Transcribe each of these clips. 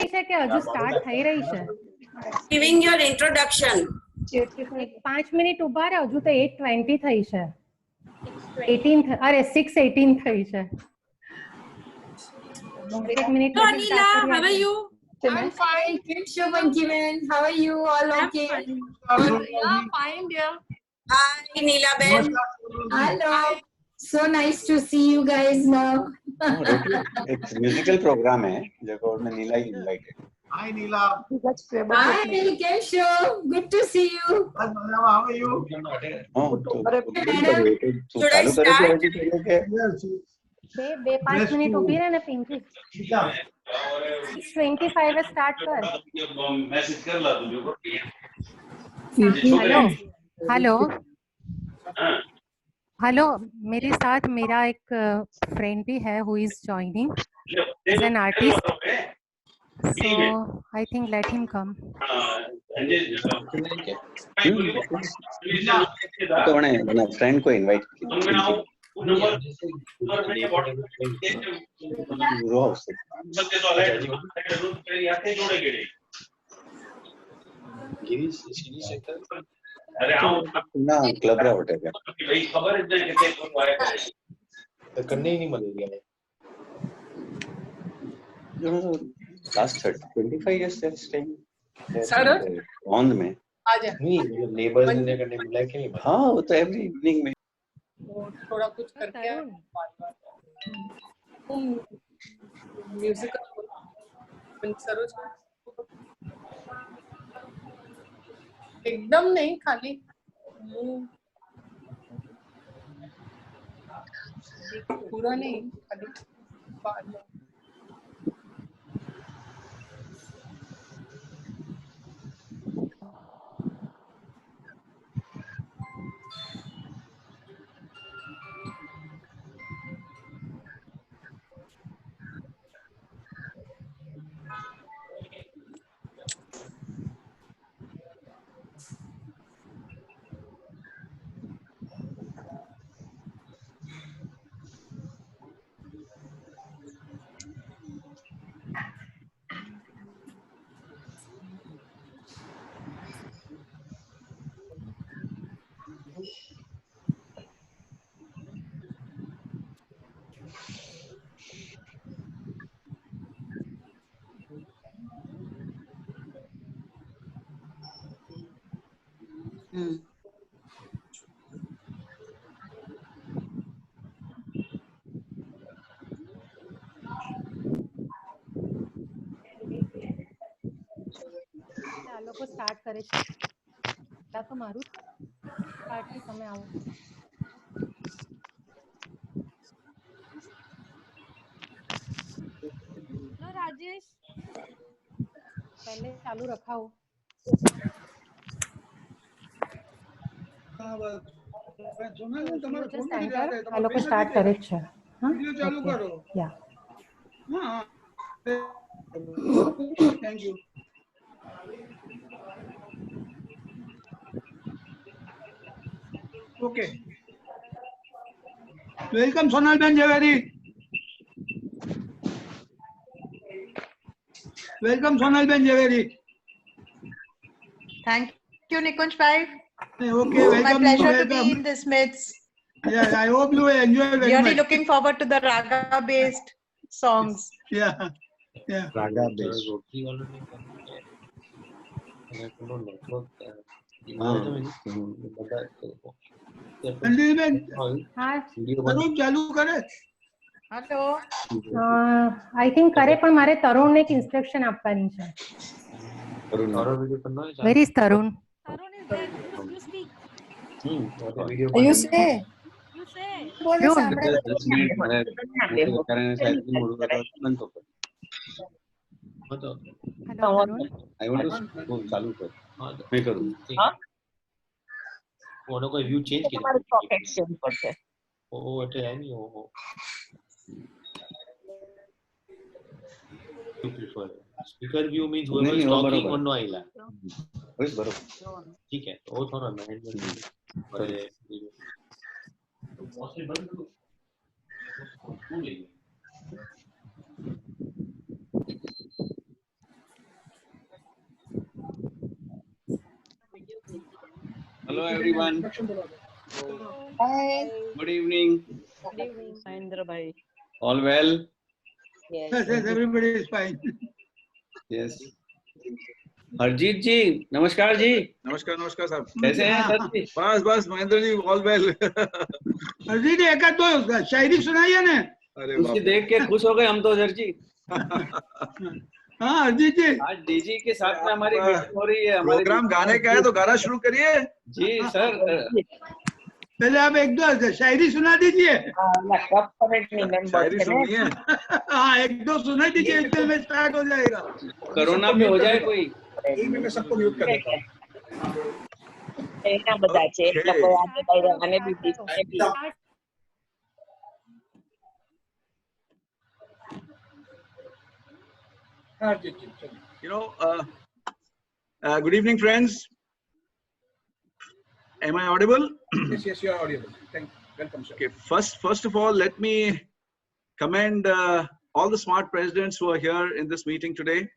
છે કે હજુ સ્ટાર્ટ થઈ રહી છે? Giving your introduction. 5 મિનિટ ઉભા રહો, હજુ તો 8:20 થઈ છે. 18 અરે 6:18 થઈ છે. એક minute Hello Anila, how are you? I'm fine. Thank you, Bankiman. How are you? All okay? Yeah, fine, dear. Hi Neela Ben. Hello. So nice to see you guys now. एक म्यूजिकल प्रोग्राम है जगह में नीला ही invited. Hi Neela. Hi, Kesho. Good to see you. How are you? हाँ तो Should I चालू करे start? तो के બે 5 મિનિટ ઊભી રહે ને પિંકી. 6:25 સ્ટાર્ટ કર. मैसेज कर ला तुझे को. हेलो हेलो हेलो, मेरे साथ मेरा एक फ्रेंड भी है who is joining as an artist, so I think let him come. तो मैंने फ्रेंड को इनवाइट किया. ना क्लब रा होटल है भाई खबर है कितने लोग आए हैं तो करने ही नहीं मिलेगा. you know last 25 years they're staying Sarah? on में. आजा. नहीं नेबर्स ने करने मिला कि नहीं. हाँ वो तो एवरी इवनिंग में वो थोड़ा कुछ करके आए. तुम म्यूजिकल सरोज एकदम नहीं, खाली पूरा नहीं, खाली बाद में. આ લોકો સ્ટાર્ટ કરે છે. તો મારું સ્ટાર્ટ થી તમે આવો. લો રાજેશ, पहले चालू रखाओ. આ લોકો સ્ટાર્ટ કરે જ છે. હા ચાલુ કરો. યા हाँ. Thank you. Okay. Welcome Sonal Ben Javeri. Welcome Sonal Ben Javeri. Thank you, Nikunj Bhai. Okay, welcome. My pleasure to welcome. be in this midst. Yeah, I hope you enjoy very Really much. looking forward to the raga-based songs. Yeah, yeah. Raga base. Anjali Ben હા जरूर चालू करे. Hello. I think કરે, પણ મારે તરુણને એક instruction આપવાની છે. Where is Tarun? Tarun is there. You speak. You say. You say. बोले सामने. 10 मिनिट મને કારણ સાહેબ ની મોડું કરતો બંધ તો hello Tarun. I want to चालू कर. मैं करूं. ઓનો કોઈ વ્યૂ ચેન્જ કરી તમારું પોકેટ ચેન્જ કરશે. ઓ એટલે આઈ ની ઓ you prefer speaker view means whoever is talking on no आइला. बस बरोबर. ठीक है वो थोड़ा मैनेजमेंट करे possible Hello everyone. Hi. Good evening. Good evening, Mahendra bhai. All well? Yes. Yes, yes, everybody is fine. Yes. Harjeet ji, नमस्कार जी। नमस्कार नमस्कार साहब। कैसे हैं सर जी? बस बस महेंद्र जी ऑल वेल। हरजीत एक आध दो शायरी सुनाई है ना? अरे उसे देख के खुश हो गए हम तो सर जी। हाँ हरजीत जी, आज डीजी के साथ में हमारी मीटिंग हो रही है। प्रोग्राम गाने का है तो गाना शुरू करिए। जी सर। पहले आप एक दो शायरी सुना दीजिए। शायरी सुननी है। हाँ एक दो सुना दीजिए, इतने में स्टार्ट हो जाएगा। कोरोना पे हो जाए कोई। एक मिनट में सबको म्यूट कर देता हूँ। You know, good evening, friends. Am I audible? Yes, yes, you are audible. Thank you. Welcome, sir. Okay. First of all, let me commend all the smart presidents who are here in this meeting today,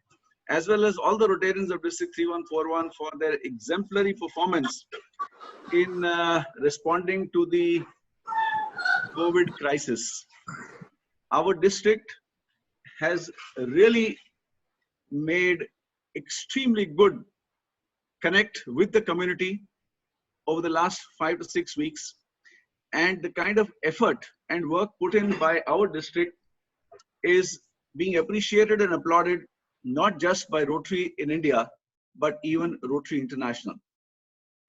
as well as all the Rotarians of District 3141 for their exemplary performance in responding to the COVID crisis. Our district has really made extremely good connect with the community over the last 5 to 6 weeks, and the kind of effort and work put in by our district is being appreciated and applauded, not just by Rotary in India, but even Rotary International.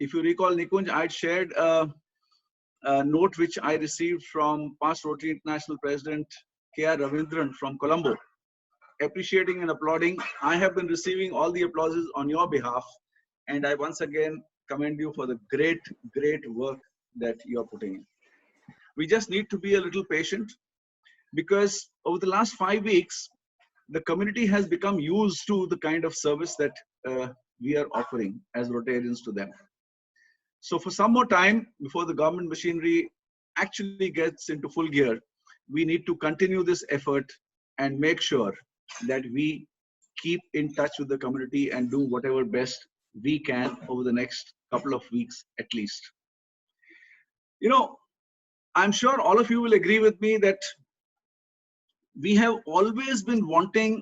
If you recall, Nikunj, I shared a note which I received from past Rotary International President K.R. Ravindran from Colombo, appreciating and applauding. I have been receiving all the applauses on your behalf, and I once again commend you for the great work that you are putting in. We just need to be a little patient, because over the last 5 weeks, the community has become used to the kind of service that we are offering as Rotarians to them. So for some more time, before the government machinery actually gets into full gear, we need to continue this effort and make sure that we keep in touch with the community and do whatever best we can over the next couple of weeks at least. You know, I'm sure all of you will agree with me that we have always been wanting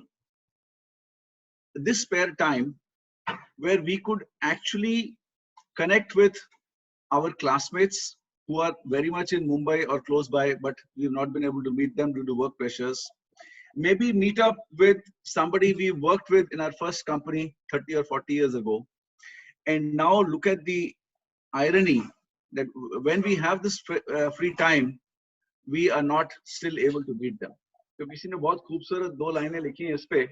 this spare time where we could actually connect with our classmates who are very much in Mumbai or close by, but we've not been able to meet them due to work pressures. Maybe meet up with somebody we worked with in our first company 30 or 40 years ago. And now look at the irony that when we have this free time, we are not still able to meet them. तो किसी ने बहुत खूबसूरत 2 लाइनें लिखी हैं इस पे,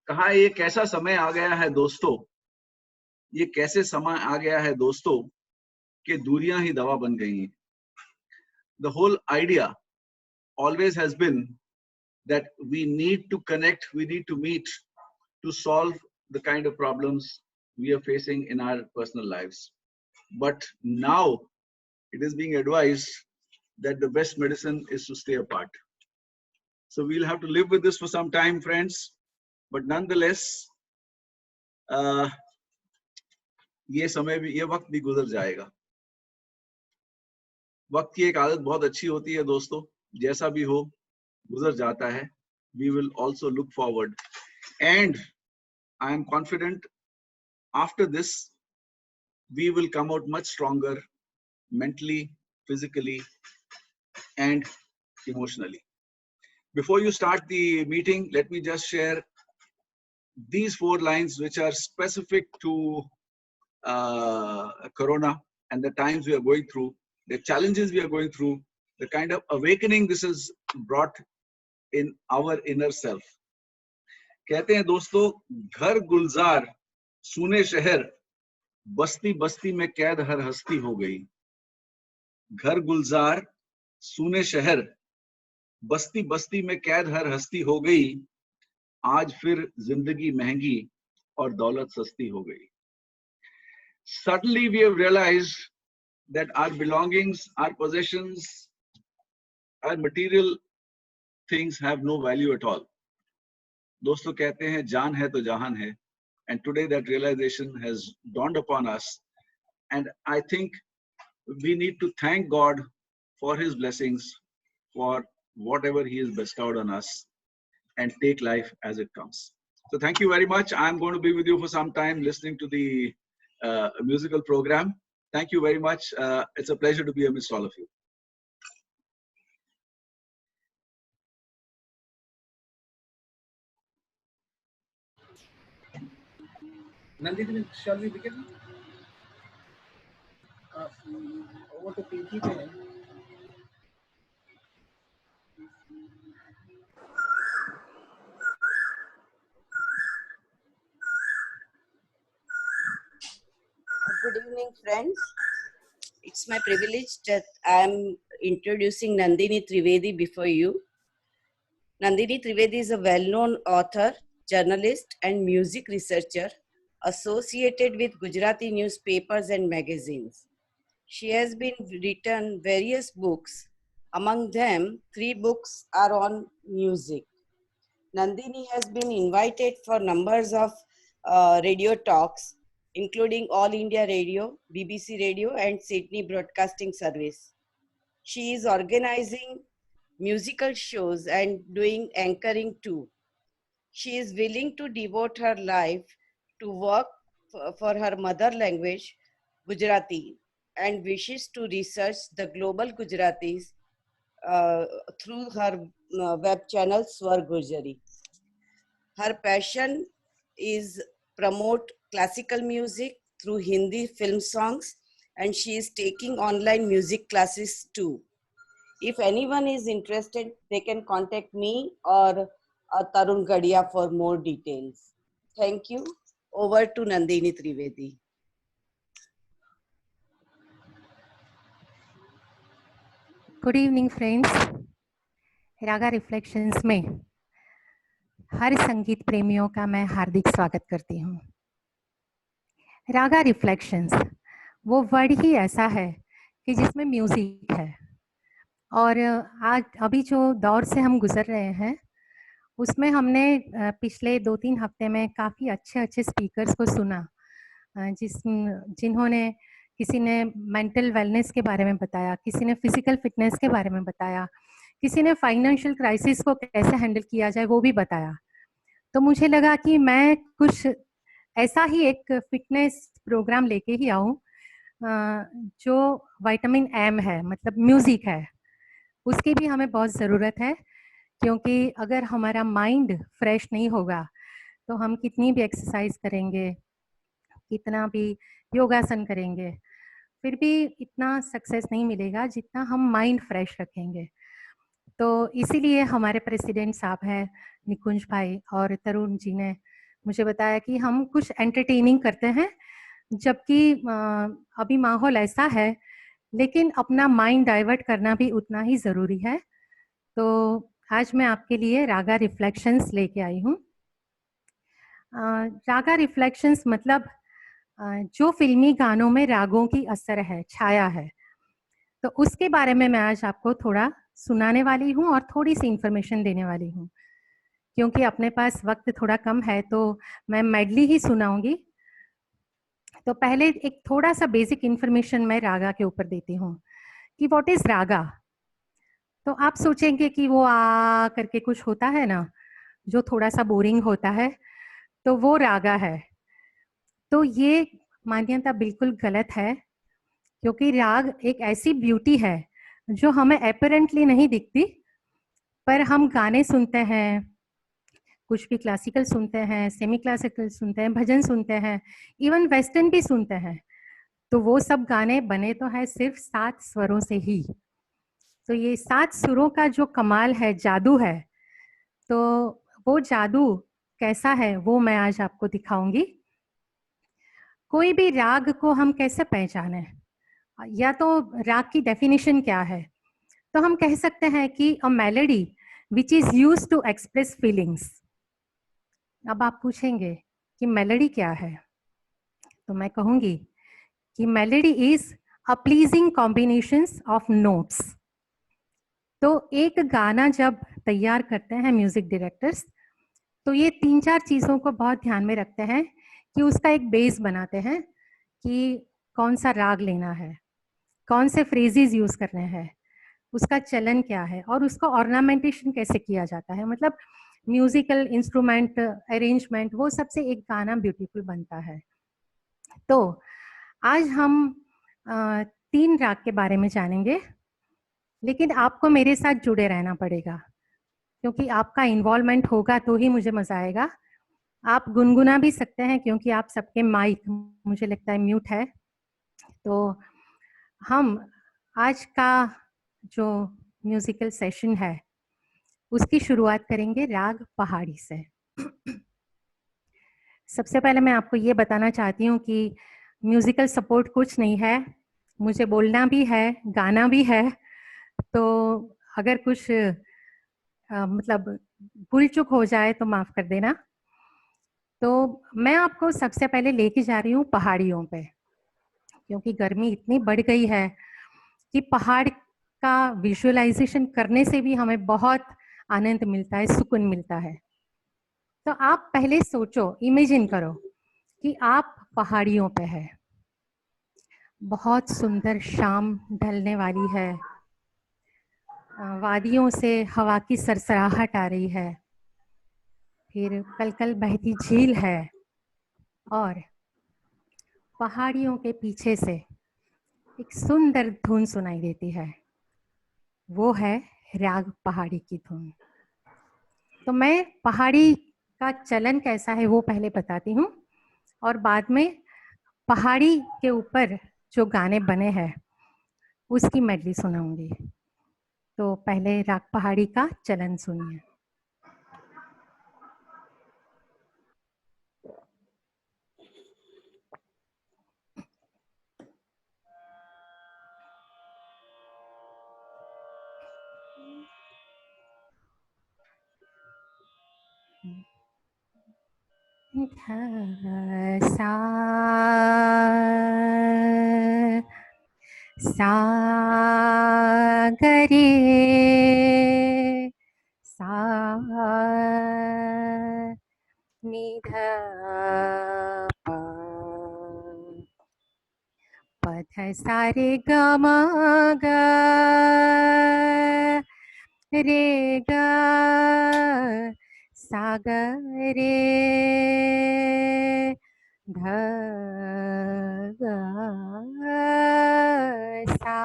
कहा ये कैसा समय आ गया है दोस्तों, ये कैसे समय आ गया है दोस्तों कि दूरियां ही दवा बन गई हैं. The whole idea always has been that we need to connect, we need to meet to solve the kind of problems we are facing in our personal lives. But now it is being advised that the best medicine is to stay apart. So we'll have to live with this for some time, friends. But nonetheless, ये समय भी, ये वक्त भी गुजर जाएगा. वक्त की एक आदत बहुत अच्छी होती है दोस्तों, जैसा भी हो गुजर जाता है. We will also look forward, and I am confident after this we will come out much stronger mentally, physically, and emotionally. Before you start the meeting, let me just share these 4 lines which are specific to Corona and the times we are going through, the challenges we are going through, the kind of awakening this has brought in our inner self. कहते हैं दोस्तों, घर गुलजार सूने शहर, बस्ती बस्ती में कैद हर हस्ती हो गई. घर गुलजार सूने शहर, बस्ती बस्ती में कैद हर हस्ती हो गई. आज फिर जिंदगी महंगी और दौलत सस्ती हो गई. Suddenly we have realized that our belongings, our possessions, our material things have no value at all. दोस्तों कहते हैं जान है तो जहान है, and today that realization has dawned upon us, And I think we need to thank God for his blessings, for whatever he has bestowed on us, and take life as it comes. So thank you very much. I'm going to be with you for some time listening to the musical program. Thank you very much. It's a pleasure to be amidst all of you. Nandini, shall we begin? Over to Pinky then. Good evening, friends. It's my privilege that I'm introducing Nandini Trivedi before you. Nandini Trivedi is a well-known author, journalist, and music researcher associated with Gujarati newspapers and magazines. She has been written various books. Among them, 3 books are on music. Nandini has been invited for numbers of radio talks, including All India Radio, BBC Radio, and Sydney Broadcasting Service. She is organizing musical shows and doing anchoring too. She is willing to devote her life to work for her mother language, Gujarati, and wishes to research the global Gujaratis through her web channel Swar Gujari. Her passion is promote classical music through Hindi film songs, and she is taking online music classes too. If anyone is interested, they can contact me or Tarun Gadia for more details. Thank you. Over to Nandini Trivedi. Good evening friends, Raga reflections में हर संगीत प्रेमियों का मैं हार्दिक स्वागत करती हूँ। रागा reflections वो word ही ऐसा है कि जिसमें म्यूजिक है, और आज अभी जो दौर से हम गुजर रहे हैं उसमें हमने पिछले 2-3 हफ्ते में काफ़ी अच्छे स्पीकर्स को सुना, जिन्होंने किसी ने मेंटल वेलनेस के बारे में बताया, किसी ने फिजिकल फिटनेस के बारे में बताया, किसी ने फाइनेंशियल क्राइसिस को कैसे हैंडल किया जाए वो भी बताया। तो मुझे लगा कि मैं कुछ ऐसा ही एक फिटनेस प्रोग्राम लेके ही आऊँ जो विटामिन एम है, मतलब म्यूज़िक है, उसकी भी हमें बहुत ज़रूरत है, क्योंकि अगर हमारा माइंड फ्रेश नहीं होगा तो हम कितनी भी एक्सरसाइज करेंगे, कितना भी योगासन करेंगे, फिर भी इतना सक्सेस नहीं मिलेगा जितना हम माइंड फ्रेश रखेंगे। तो इसीलिए हमारे प्रेसिडेंट साहब हैं निकुंज भाई और तरुण जी ने मुझे बताया कि हम कुछ एंटरटेनिंग करते हैं, जबकि अभी माहौल ऐसा है, लेकिन अपना माइंड डाइवर्ट करना भी उतना ही ज़रूरी है। तो आज मैं आपके लिए रागा रिफ्लेक्शंस लेके आई हूँ। रागा रिफ्लेक्शंस मतलब जो फिल्मी गानों में रागों की असर है, छाया है, तो उसके बारे में मैं आज आपको थोड़ा सुनाने वाली हूँ और थोड़ी सी इन्फॉर्मेशन देने वाली हूँ। क्योंकि अपने पास वक्त थोड़ा कम है तो मैं मेडली ही सुनाऊंगी। तो पहले एक थोड़ा सा बेसिक इन्फॉर्मेशन मैं रागा के ऊपर देती हूँ कि व्हाट इज रागा। तो आप सोचेंगे कि वो आ करके कुछ होता है ना, जो थोड़ा सा बोरिंग होता है, तो वो रागा है। तो ये मान्यता बिल्कुल गलत है, क्योंकि राग एक ऐसी ब्यूटी है जो हमें अपरेंटली नहीं दिखती, पर हम गाने सुनते हैं, कुछ भी क्लासिकल सुनते हैं, सेमी क्लासिकल सुनते हैं, भजन सुनते हैं, इवन वेस्टर्न भी सुनते हैं, तो वो सब गाने बने तो है सिर्फ 7 स्वरों से ही। तो ये 7 सुरों का जो कमाल है, जादू है, तो वो जादू कैसा है वो मैं आज आपको दिखाऊंगी। कोई भी राग को हम कैसे पहचाने, या तो राग की डेफिनेशन क्या है, तो हम कह सकते हैं कि a melody which is used to express feelings. अब आप पूछेंगे कि मेलोडी क्या है, तो मैं कहूंगी कि melody is a pleasing combinations of notes. तो एक गाना जब तैयार करते हैं म्यूजिक डायरेक्टर्स, तो ये 3-4 चीज़ों को बहुत ध्यान में रखते हैं कि उसका एक बेस बनाते हैं कि कौन सा राग लेना है, कौन से फ्रेजेस यूज करने हैं, उसका चलन क्या है और उसका ऑर्नामेंटेशन कैसे किया जाता है, मतलब म्यूजिकल इंस्ट्रूमेंट अरेंजमेंट, वो सबसे एक गाना ब्यूटीफुल बनता है। तो आज हम 3 राग के बारे में जानेंगे, लेकिन आपको मेरे साथ जुड़े रहना पड़ेगा क्योंकि आपका इन्वॉल्वमेंट होगा तो ही मुझे मजा आएगा। आप गुनगुना भी सकते हैं क्योंकि आप सबके माइक मुझे लगता है म्यूट है। तो हम आज का जो म्यूजिकल सेशन है उसकी शुरुआत करेंगे राग पहाड़ी से। सबसे पहले मैं आपको ये बताना चाहती हूँ कि म्यूजिकल सपोर्ट कुछ नहीं है, मुझे बोलना भी है, गाना भी है, तो अगर कुछ मतलब भूल चूक हो जाए तो माफ कर देना। तो मैं आपको सबसे पहले लेके जा रही हूँ पहाड़ियों पे, क्योंकि गर्मी इतनी बढ़ गई है कि पहाड़ का विजुअलाइजेशन करने से भी हमें बहुत आनंद मिलता है, सुकून मिलता है। तो आप पहले सोचो, इमेजिन करो कि आप पहाड़ियों पे है, बहुत सुंदर शाम ढलने वाली है, वादियों से हवा की सरसराहट आ रही है, फिर कलकल बहती झील है और पहाड़ियों के पीछे से एक सुंदर धुन सुनाई देती है, वो है राग पहाड़ी की धुन। तो मैं पहाड़ी का चलन कैसा है वो पहले बताती हूँ और बाद में पहाड़ी के ऊपर जो गाने बने हैं उसकी मेडली सुनाऊंगी। तो पहले राग पहाड़ी का चलन सुनिए। सा सा ग रे सा नि ध प प ध सा रे ग म ग रे ग सा ग रे ध ग सा।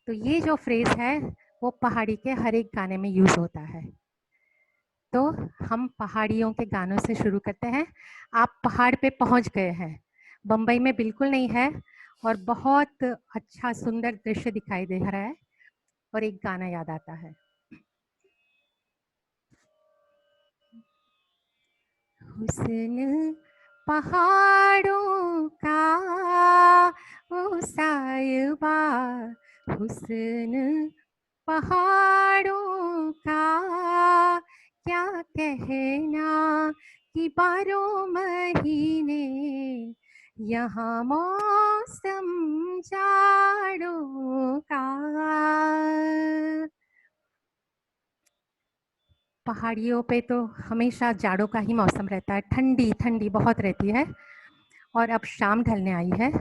तो ये जो फ्रेज है वो पहाड़ी के हर एक गाने में यूज होता है। तो हम पहाड़ियों के गानों से शुरू करते हैं। आप पहाड़ पे पहुंच गए हैं, बम्बई में बिल्कुल नहीं है और बहुत अच्छा सुंदर दृश्य दिखाई दे रहा है और एक गाना याद आता है। हुस्न पहाड़ों का ओ साहिबा, हुस्न पहाड़ों का क्या कहना कि 12 महीने यहाँ मौसम जाड़ों का। पहाड़ियों पे तो हमेशा जाड़ों का ही मौसम रहता है, ठंडी ठंडी बहुत रहती है और अब शाम ढलने आई है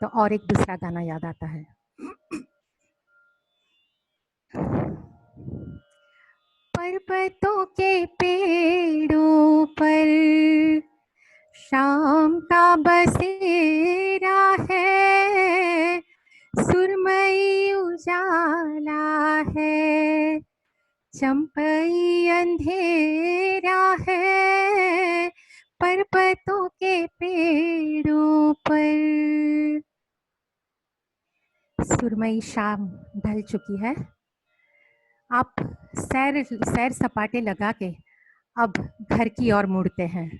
तो और एक दूसरा गाना याद आता है। पर्वतों के पेड़ों पर शाम का बसेरा है, सुरमई उजाला है, चंपई अंधेरा है, पर्वतों के पेड़ों पर। सुरमई शाम ढल चुकी है, आप सैर सपाटे लगा के अब घर की ओर मुड़ते हैं।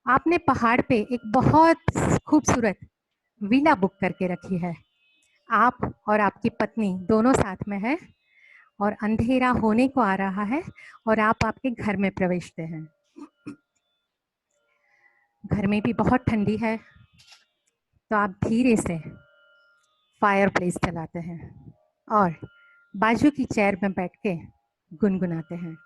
आपने पहाड़ पे एक बहुत खूबसूरत विला बुक करके रखी है, आप और आपकी पत्नी दोनों साथ में है और अंधेरा होने को आ रहा है और आप आपके घर में प्रवेशते हैं। घर में भी बहुत ठंडी है तो आप धीरे से फायर प्लेस चलाते हैं और बाजू की चेयर में बैठ के गुनगुनाते हैं।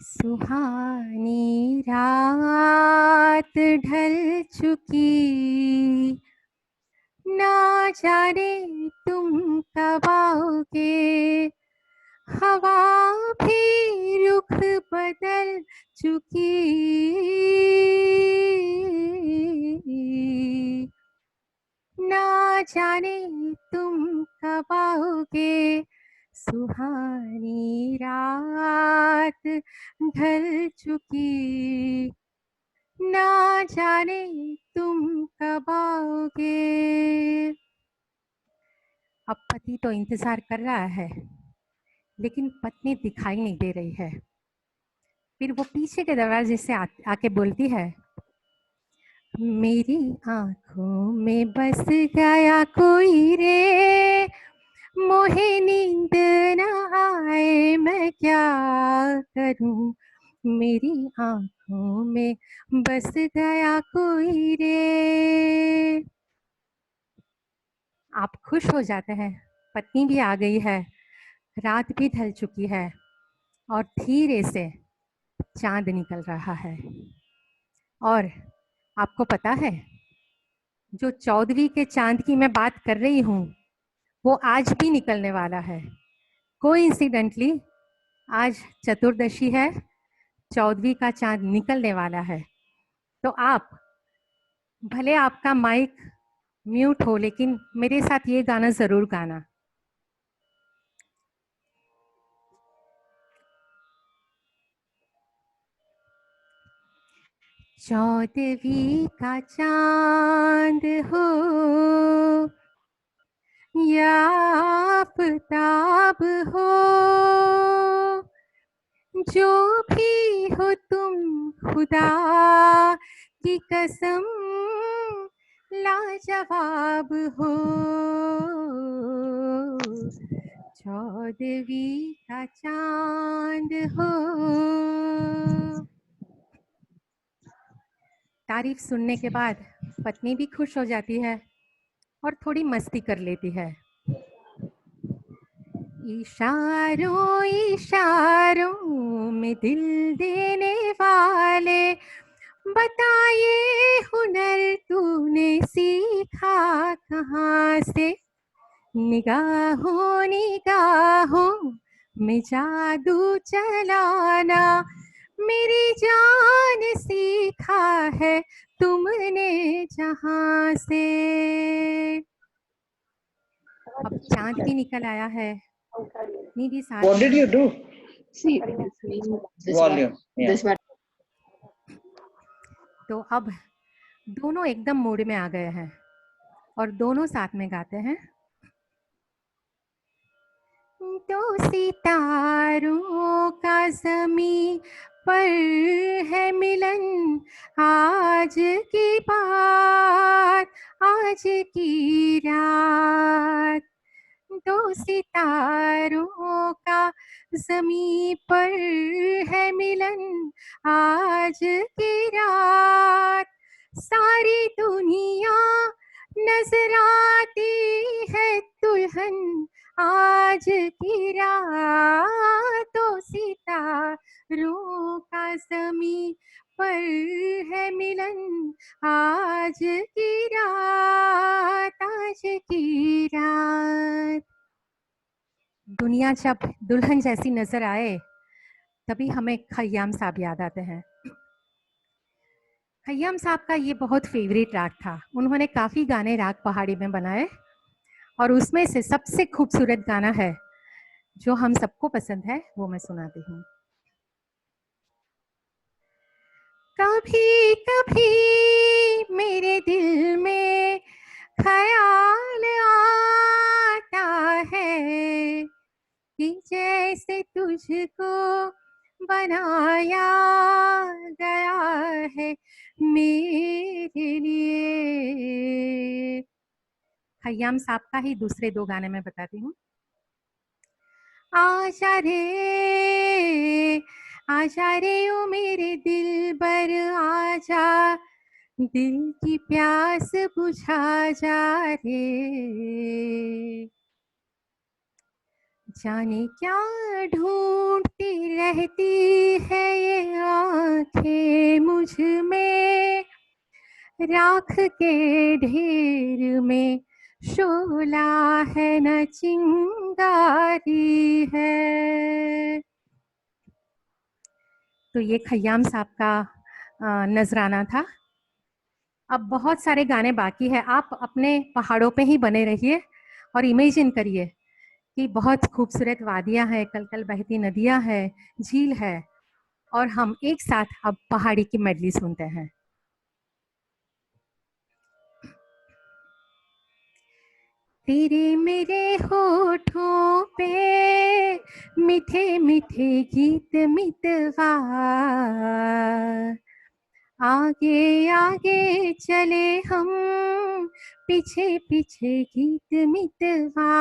सुहानी रात ढल चुकी, ना जाने तुम कब आओगे, हवा भी रुख बदल चुकी, ना जाने तुम कब आओगे, सुहानी रात ढल चुकी, ना जाने तुम कब आओगे। अब पति तो इंतजार कर रहा है, लेकिन पत्नी दिखाई नहीं दे रही है। फिर वो पीछे के दरवाजे से आके बोलती है, मेरी आंखों में बस गया कोई रे, मोहे नींद न आए मैं क्या करूं, मेरी आंखों में बस गया कोई रे। आप खुश हो जाते हैं, पत्नी भी आ गई है, रात भी ढल चुकी है और धीरे से चांद निकल रहा है। और आपको पता है, जो 14वीं के चांद की मैं बात कर रही हूँ वो आज भी निकलने वाला है। कोइंसिडेंटली आज चतुर्दशी है, 14वीं का चांद निकलने वाला है। तो आप भले आपका माइक म्यूट हो, लेकिन मेरे साथ ये गाना जरूर गाना। चौदहवीं का चांद हो या आफताब हो, जो भी हो तुम खुदा की कसम लाजवाब हो। 14वीं का चांद हो। तारीफ सुनने के बाद पत्नी भी खुश हो जाती है और थोड़ी मस्ती कर लेती है। इशारों इशारों में दिल देने वाले, बताइए हुनर तूने सीखा कहाँ से, निगाहों निगाहों में जादू चलाना, मेरी जान सीखा है तुमने जहाँ से। अब चांद भी निकल आया है। निधि साथ What did you do? See, Volume. Yeah. तो अब दोनों एकदम मूड में आ गए हैं और दोनों साथ में गाते हैं। तो सितारों का ज़मीं पर है मिलन, आज की बात आज की रात, दो सितारों का ज़मीं पर है मिलन, आज की रात, सारी दुनिया नजर आती है दुल्हन आज की रात, तो सितारों का ज़मीं पर है मिलन, आज की रात आज की रात। दुनिया जब दुल्हन जैसी नजर आए तभी हमें खय्याम साहब याद आते हैं। खय्याम साहब का ये बहुत फेवरेट राग था। उन्होंने काफ़ी गाने राग पहाड़ी में बनाए और उसमें से सबसे खूबसूरत गाना है जो हम सबको पसंद है, वो मैं सुनाती हूँ। कभी कभी मेरे दिल में ख्याल आता है कि जैसे तुझको बनाया गया है मेरे लिए। खय्याम साहब का ही दूसरे दो गाने में बताती हूँ। आजा रे ओ मेरे दिल बर, आजा दिल की प्यास बुझा जा रे, जाने क्या ढूंढती रहती है राख के ढेर में शोला है न चिंगारी है। तो ये खयाम साहब का नजराना था। अब बहुत सारे गाने बाकी है। आप अपने पहाड़ों पे ही बने रहिए और इमेजिन करिए कि बहुत खूबसूरत वादियां हैं, कल कल बहती नदियां हैं, झील है, और हम एक साथ अब पहाड़ी की मेडली सुनते हैं। तेरे मेरे होठों पे मीठे मीठे गीत मितवा, आगे आगे चले हम पीछे पीछे गीत मितवा।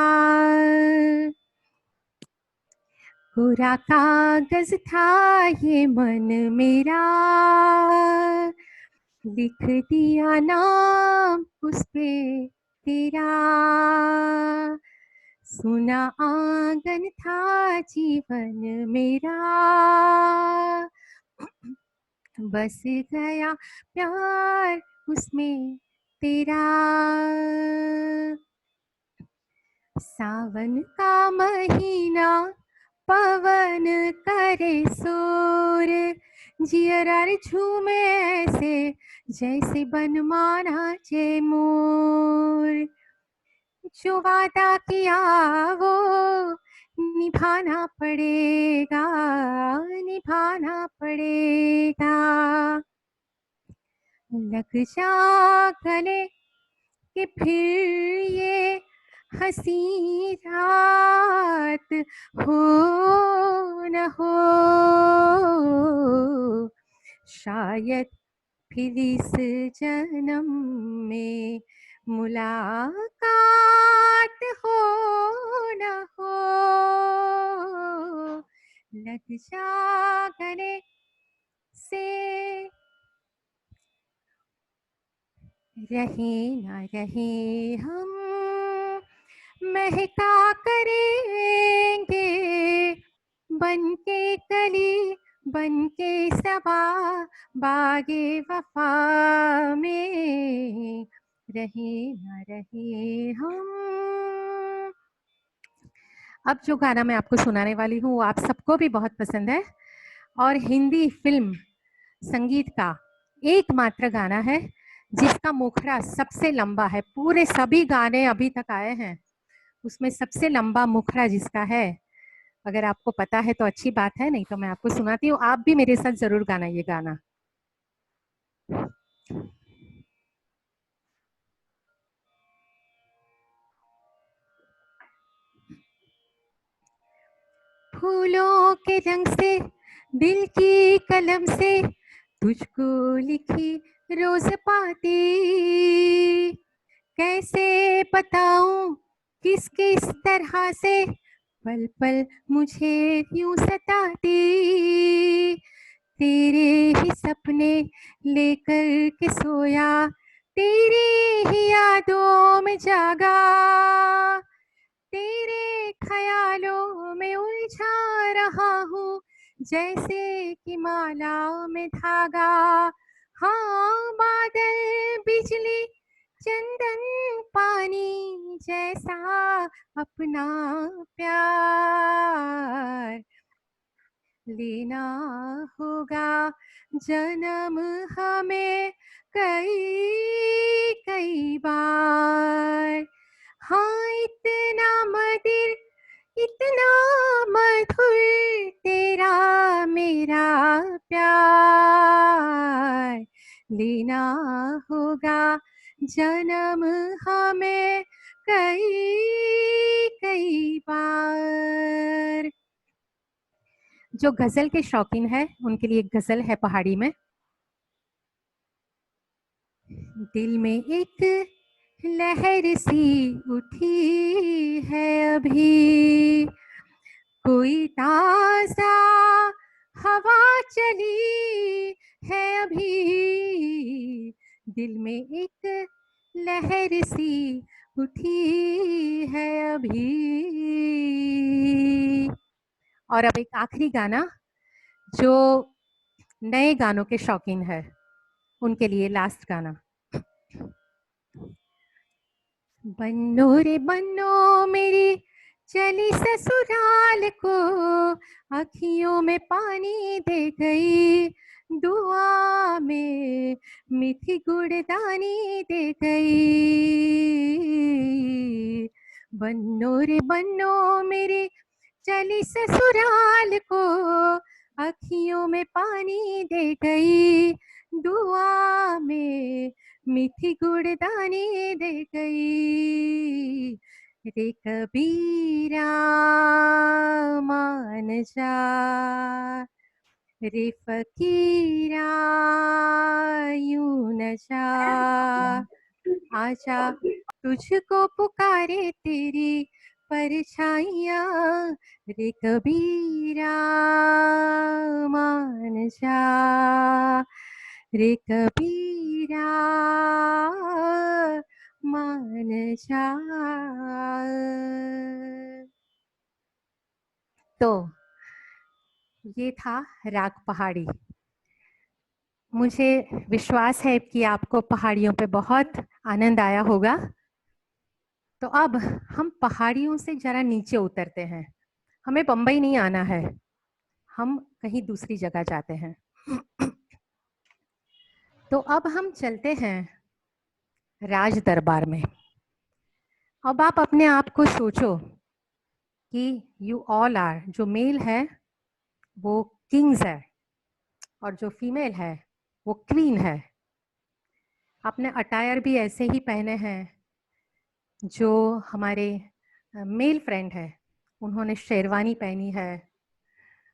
पूरा कागज था ये मन मेरा, लिख दिया नाम उस पे तेरा। सुना आंगन था जीवन मेरा, बस गया प्यार उसमें तेरा। सावन का महीना पवन करे शोर, जियरार झूमे ऐसे जैसे बनमाना चे मोर। जो वादा किया वो निभाना पड़ेगा, निभाना पड़ेगा। लग जा गले कि फिर ये हंसी रात हो न हो, शायद फिर इस जन्म में मुलाकात हो न हो। लग जा गले से रहे न रहे हम महका करेंगे, बन के कली बन के सबा बागे वफा में रहे न रहे हम। अब जो गाना मैं आपको सुनाने वाली हूँ वो आप सबको भी बहुत पसंद है, और हिंदी फिल्म संगीत का एकमात्र गाना है जिसका मुखड़ा सबसे लंबा है। पूरे सभी गाने अभी तक आए हैं उसमें सबसे लंबा मुखड़ा जिसका है। अगर आपको पता है तो अच्छी बात है, नहीं तो मैं आपको सुनाती हूँ। आप भी मेरे साथ जरूर गाना ये गाना। फूलों के रंग से दिल की कलम से तुझको लिखी रोज पाती, कैसे बताऊं किस किस तरह से पल पल मुझे यूं सताती। तेरे ही सपने लेकर के सोया, तेरी ही यादों में जागा, तेरे ख्यालों में उलझा रहा हूँ जैसे कि माला में धागा। हाँ बादल बिजली चंदन पानी जैसा अपना प्यार लेना होगा जन्म हमें कई कई बार। हाँ इतना मधुर इतना मधुर तेरा मेरा प्यार लेना होगा जन्म हमें कई कई बार। जो गजल के शौकीन है उनके लिए एक गजल है पहाड़ी में। दिल में एक लहर सी उठी है अभी, कोई ताजा हवा चली है अभी। दिल में एक लहर सी उठी है अभी। और अब एक आखिरी गाना जो नए गानों के शौकीन है उनके लिए, लास्ट गाना। बन्नो रे बन्नो मेरी चली ससुराल को, आँखियों में पानी दे गई, दुआ में मीठी गुड़दानी दे गई। बन्नो रे बन्नो मेरी चली ससुराल को, आँखियों में पानी दे गई, दुआ में मीठी गुड़दानी दे गई। रे कबीरा मान जा, रे फकीरा यूं न जा, आजा तुझको पुकारे तेरी परछाइयाँ, रे कबीरा मान जा, रे कबीरा मान जा। तो ये था राग पहाड़ी। मुझे विश्वास है कि आपको पहाड़ियों पे बहुत आनंद आया होगा। तो अब हम पहाड़ियों से जरा नीचे उतरते हैं। हमें बम्बई नहीं आना है, हम कहीं दूसरी जगह जाते हैं। तो अब हम चलते हैं राज दरबार में। अब आप अपने आप को सोचो कि यू ऑल आर, जो मेल है वो किंग्स है और जो फीमेल है वो क्वीन है। आपने अटायर भी ऐसे ही पहने हैं। जो हमारे मेल फ्रेंड है उन्होंने शेरवानी पहनी है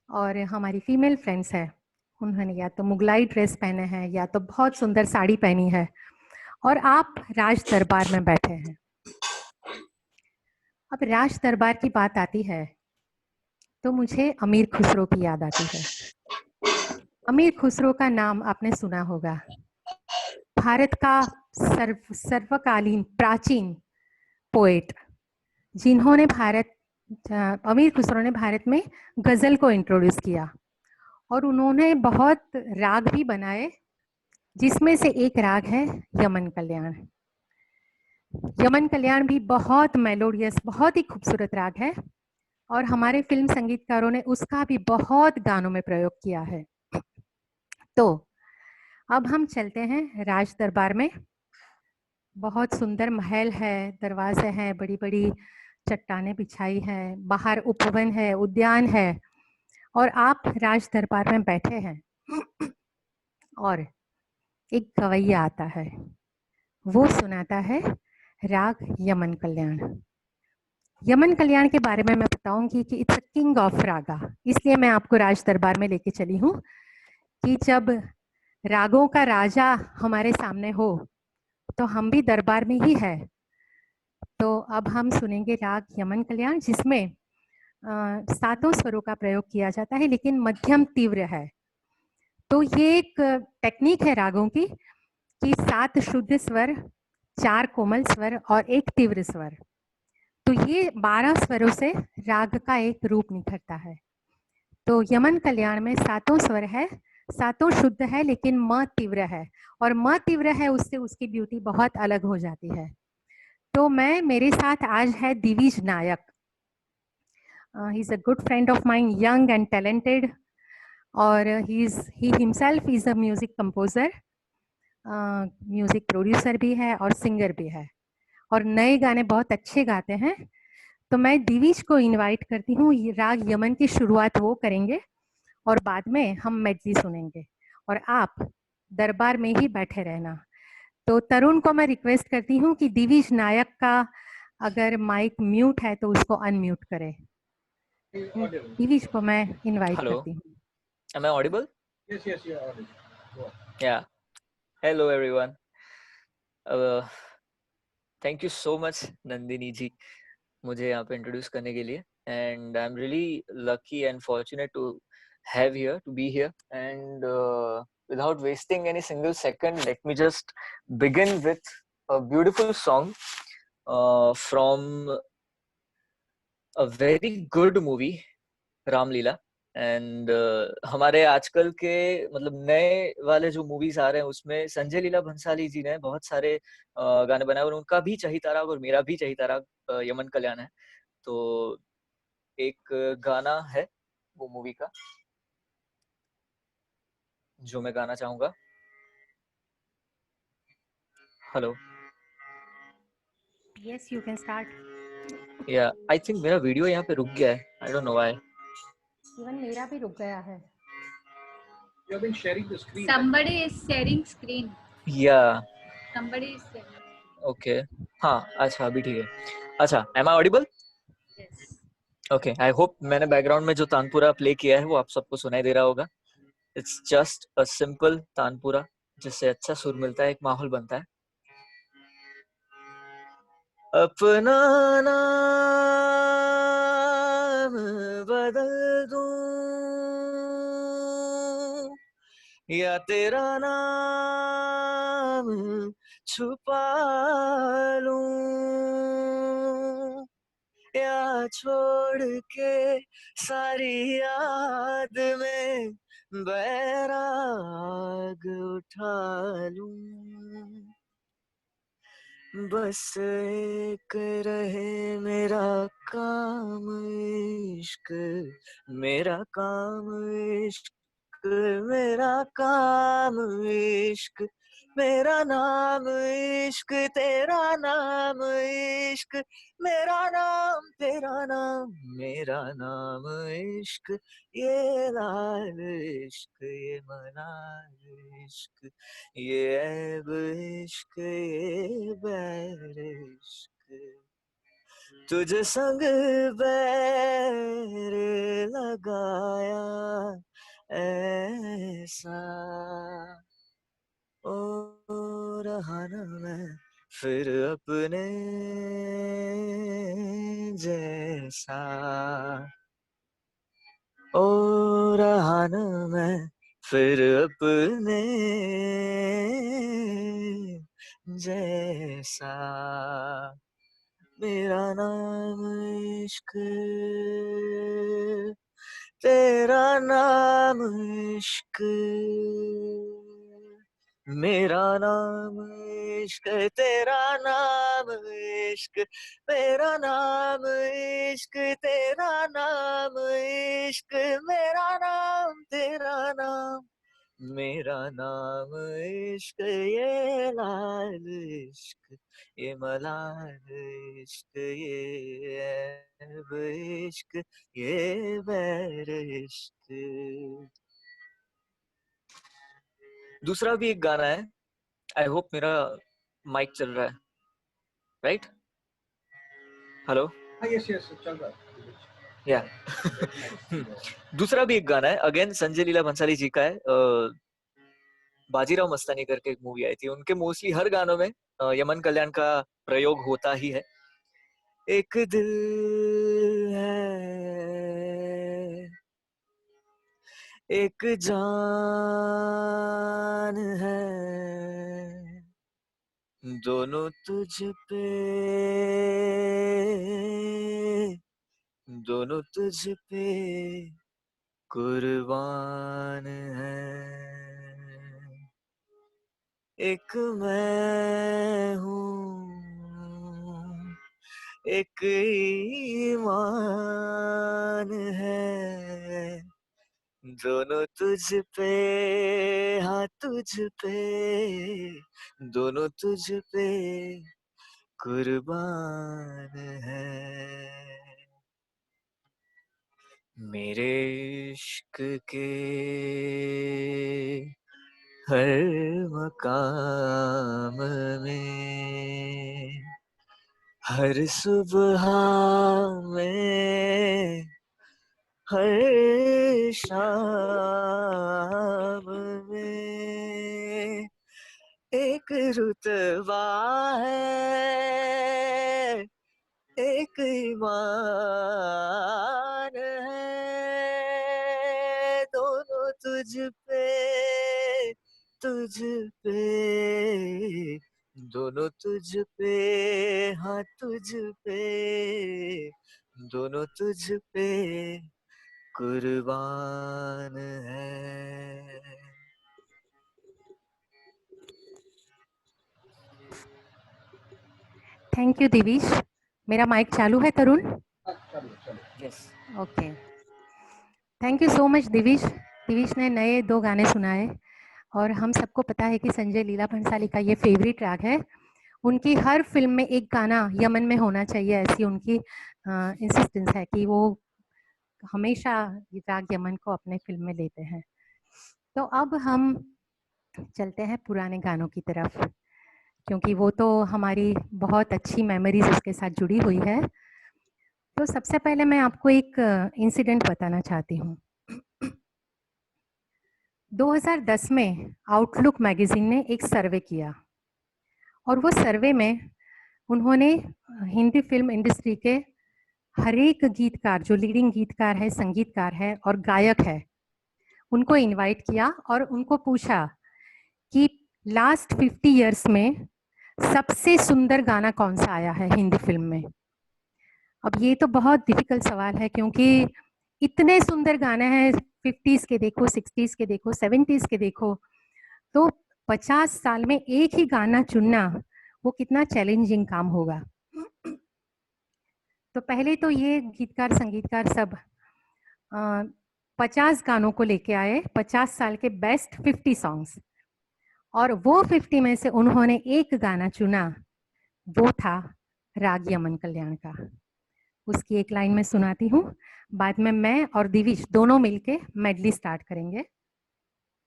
और हमारी फीमेल फ्रेंड्स है उन्होंने या तो मुगलाई ड्रेस पहने हैं या तो बहुत सुंदर साड़ी पहनी है और आप राज दरबार में बैठे हैं। अब राज दरबार की बात आती है तो मुझे अमीर खुसरो की याद आती है। अमीर खुसरो का नाम आपने सुना होगा। भारत का सर्वकालीन प्राचीन पोएट, जिन्होंने अमीर खुसरो ने भारत में गजल को इंट्रोड्यूस किया और उन्होंने बहुत राग भी बनाए, जिसमें से एक राग है यमन कल्याण। यमन कल्याण भी बहुत मेलोडियस, बहुत ही खूबसूरत राग है और हमारे फिल्म संगीतकारों ने उसका भी बहुत गानों में प्रयोग किया है। तो अब हम चलते हैं राज दरबार में। बहुत सुंदर महल है, दरवाजे हैं, बड़ी बड़ी चट्टानें बिछाई हैं, बाहर उपवन है, उद्यान है और आप राज दरबार में बैठे हैं और एक गवैया आता है, वो सुनाता है राग यमन कल्याण। यमन कल्याण के बारे में मैं बताऊंगी कि इट्स अ किंग ऑफ रागा, इसलिए मैं आपको राज दरबार में लेके चली हूँ कि जब रागों का राजा हमारे सामने हो तो हम भी दरबार में ही है। तो अब हम सुनेंगे राग यमन कल्याण, जिसमें 7 स्वरों का प्रयोग किया जाता है लेकिन मध्यम तीव्र है। तो ये एक टेक्निक है रागों की कि 7 शुद्ध स्वर, 4 कोमल स्वर और 1 तीव्र स्वर। तो ये 12 स्वरों से राग का एक रूप निखरता है। तो यमन कल्याण में 7 स्वर है, 7 शुद्ध है लेकिन म तीव्र है और म तीव्र है, उससे उसकी ब्यूटी बहुत अलग हो जाती है। तो मेरे साथ आज है Divij Nayak. He is a good friend of mine, young and talented, और he himself is a music composer, music producer भी है और सिंगर भी है और नए गाने बहुत अच्छे गाते हैं। तो मैं दिविज को इनवाइट करती हूँ। राग यमन की शुरुआत वो करेंगे और बाद में हम मेडली सुनेंगे और आप दरबार में ही बैठे रहना। तो तरुण को मैं रिक्वेस्ट करती हूँ कि दिविज नायक का अगर माइक म्यूट है तो उसको अनम्यूट करें। दिविज को मैं इनवाइट करती हूँ। Am I audible? Yes, you are audible. Yeah. Hello everyone. Thank you so much Nandini ji मुझे यहाँ पे इंट्रोड्यूस करने के लिए, and I'm really lucky and fortunate to be here, and without wasting any single second, let me just begin with a beautiful song from a very good movie, Ram Leela, and हमारे आजकल के मतलब नए वाले जो movies आ रहे हैं उसमें संजय लीला भंसाली जी ने बहुत सारे गाने बनाए और उनका भी चहीता राग और मेरा भी चहीता राग यमन कल्याण है। तो एक गाना है वो मूवी का जो मैं गाना चाहूंगा। Hello. Yes, you can start. या आई थिंक मेरा वीडियो यहाँ पे रुक गया है, I don't know why. Even मेरा भी रुक गया है। You have been sharing the screen. Somebody is sharing screen. या Somebody is sharing. ओके हाँ अच्छा अभी ठीक है। अच्छा am I audible? Yes. Okay I hope मैंने बैकग्राउंड में जो तानपुरा प्ले किया है वो आप सबको सुनाई दे रहा होगा। It's just a simple tanpura जिससे अच्छा सुर मिलता है, एक माहौल बनता है। अपना नाम बदल दूं या तेरा नाम छुपा लूं या छोड़ के सारी याद में बैराग उठा लूं। बस एक रहे मेरा काम इश्क, मेरा काम इश्क, मेरा काम इश्क, मेरा नाम इश्क, तेरा नाम इश्क, मेरा नाम तेरा नाम, मेरा नाम इश्क, ये लाल इश्क, ये मलाल इश्क, ये ऐब इश्क, ये बैर इश्क, तुझ संग बैर लगाया ऐसा ओ रहा न मैं फिर अपने जैसा, ओ रहा न मैं फिर अपने जैसा, मेरा नाम इश्क, तेरा नाम इश्क, मेरा नाम इश्क, तेरा नाम इश्क, मेरा नाम इश्क, तेरा नाम इश्क, मेरा नाम तेरा नाम, मेरा नाम इश्क, ये लाल इश्क, ये मलाल इश्क, ये ऐब इश्क, ये बैर इश्क। दूसरा भी एक गाना है, आई होप मेरा माइक चल रहा है, राइट? हेलो। Yes, yes, चल रहा है। या दूसरा भी एक गाना है, अगेन संजय लीला भंसाली जी का है। बाजीराव मस्तानी करके एक मूवी आई थी, उनके मोस्टली हर गानों में यमन कल्याण का प्रयोग होता ही है। एक दिल है, एक जान है, दोनों तुझ पे, दोनों तुझ पे कुर्बान है। एक मैं हूँ, एक ईमान है, दोनों तुझ पे, हाँ तुझ पे, दोनों तुझ पे कुर्बान है। मेरे इश्क के हर मकाम में, हर सुबह में, हर शाम में एक रुतबा है, एक ईमान है, दोनों तुझ पे, तुझ पे, दोनों तुझ पे, हाँ तुझ पे, दोनों तुझ पे कुर्बान है। Thank you Divish. मेरा माइक चालू है Tarun? Yes. Okay, thank you so much Divish. Divish ने नए 2 गाने सुनाए और हम सबको पता है कि संजय लीला भंसाली का ये फेवरेट राग है। उनकी हर फिल्म में एक गाना यमन में होना चाहिए, ऐसी उनकी इंसिस्टेंस है कि वो हमेशा राग यमन को अपने फिल्म में लेते हैं। तो अब हम चलते हैं पुराने गानों की तरफ, क्योंकि वो तो हमारी बहुत अच्छी मेमोरीज उसके साथ जुड़ी हुई है। तो सबसे पहले मैं आपको एक इंसिडेंट बताना चाहती हूँ। 2010 में आउटलुक मैगजीन ने एक सर्वे किया और वो सर्वे में उन्होंने हिंदी फिल्म इंडस्ट्री के हर एक गीतकार, जो लीडिंग गीतकार है, संगीतकार है और गायक है, उनको इनवाइट किया और उनको पूछा कि लास्ट 50 इयर्स में सबसे सुंदर गाना कौन सा आया है हिंदी फिल्म में। अब ये तो बहुत डिफिकल्ट सवाल है, क्योंकि इतने सुंदर गाने हैं, 50s के देखो, 60s के देखो, 70s के देखो, तो 50 साल में एक ही गाना चुनना वो कितना चैलेंजिंग काम होगा। तो पहले तो ये गीतकार संगीतकार सब 50 गानों को लेके आए, 50 साल के बेस्ट 50 सॉन्ग्स, और वो 50 में से उन्होंने एक गाना चुना, वो था राग यमन कल्याण का। उसकी एक लाइन में सुनाती हूँ, बाद में मैं और दिविश दोनों मिलके मेडली स्टार्ट करेंगे।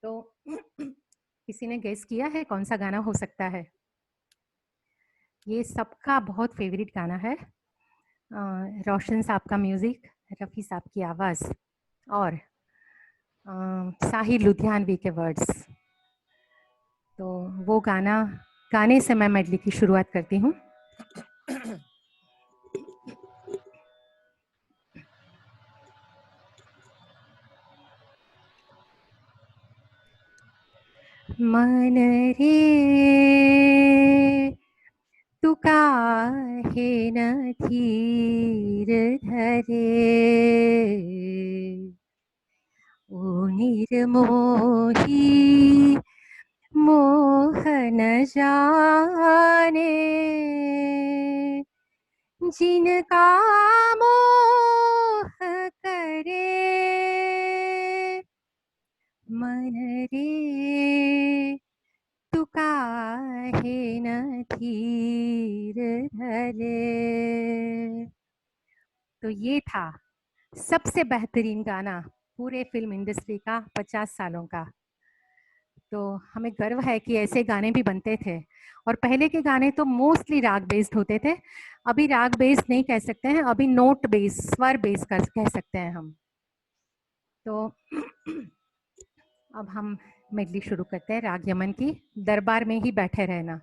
तो किसी ने गेस किया है कौन सा गाना हो सकता है? ये सबका बहुत फेवरेट गाना है। रोशन साहब का म्यूजिक, रफ़ी साहब की आवाज़ और साहिर लुधियानवी के वर्ड्स। तो वो गाने से मैं मेडली की शुरुआत करती हूँ। मन रे तू काहे न धीर धरे, ओ निर्मोही मोह न जाने, जिनका मोह करे। मन रे तू काहे न धीर धरे। तो ये था सबसे बेहतरीन गाना पूरे फिल्म इंडस्ट्री का 50 सालों का। तो हमें गर्व है कि ऐसे गाने भी बनते थे, और पहले के गाने तो मोस्टली राग बेस्ड होते थे। अभी राग बेस्ड नहीं कह सकते हैं, अभी नोट बेस्ड, स्वर बेस्ड कह सकते हैं हम। तो अब हम मेडली शुरू करते हैं राग यमन की। दरबार में ही बैठे रहना।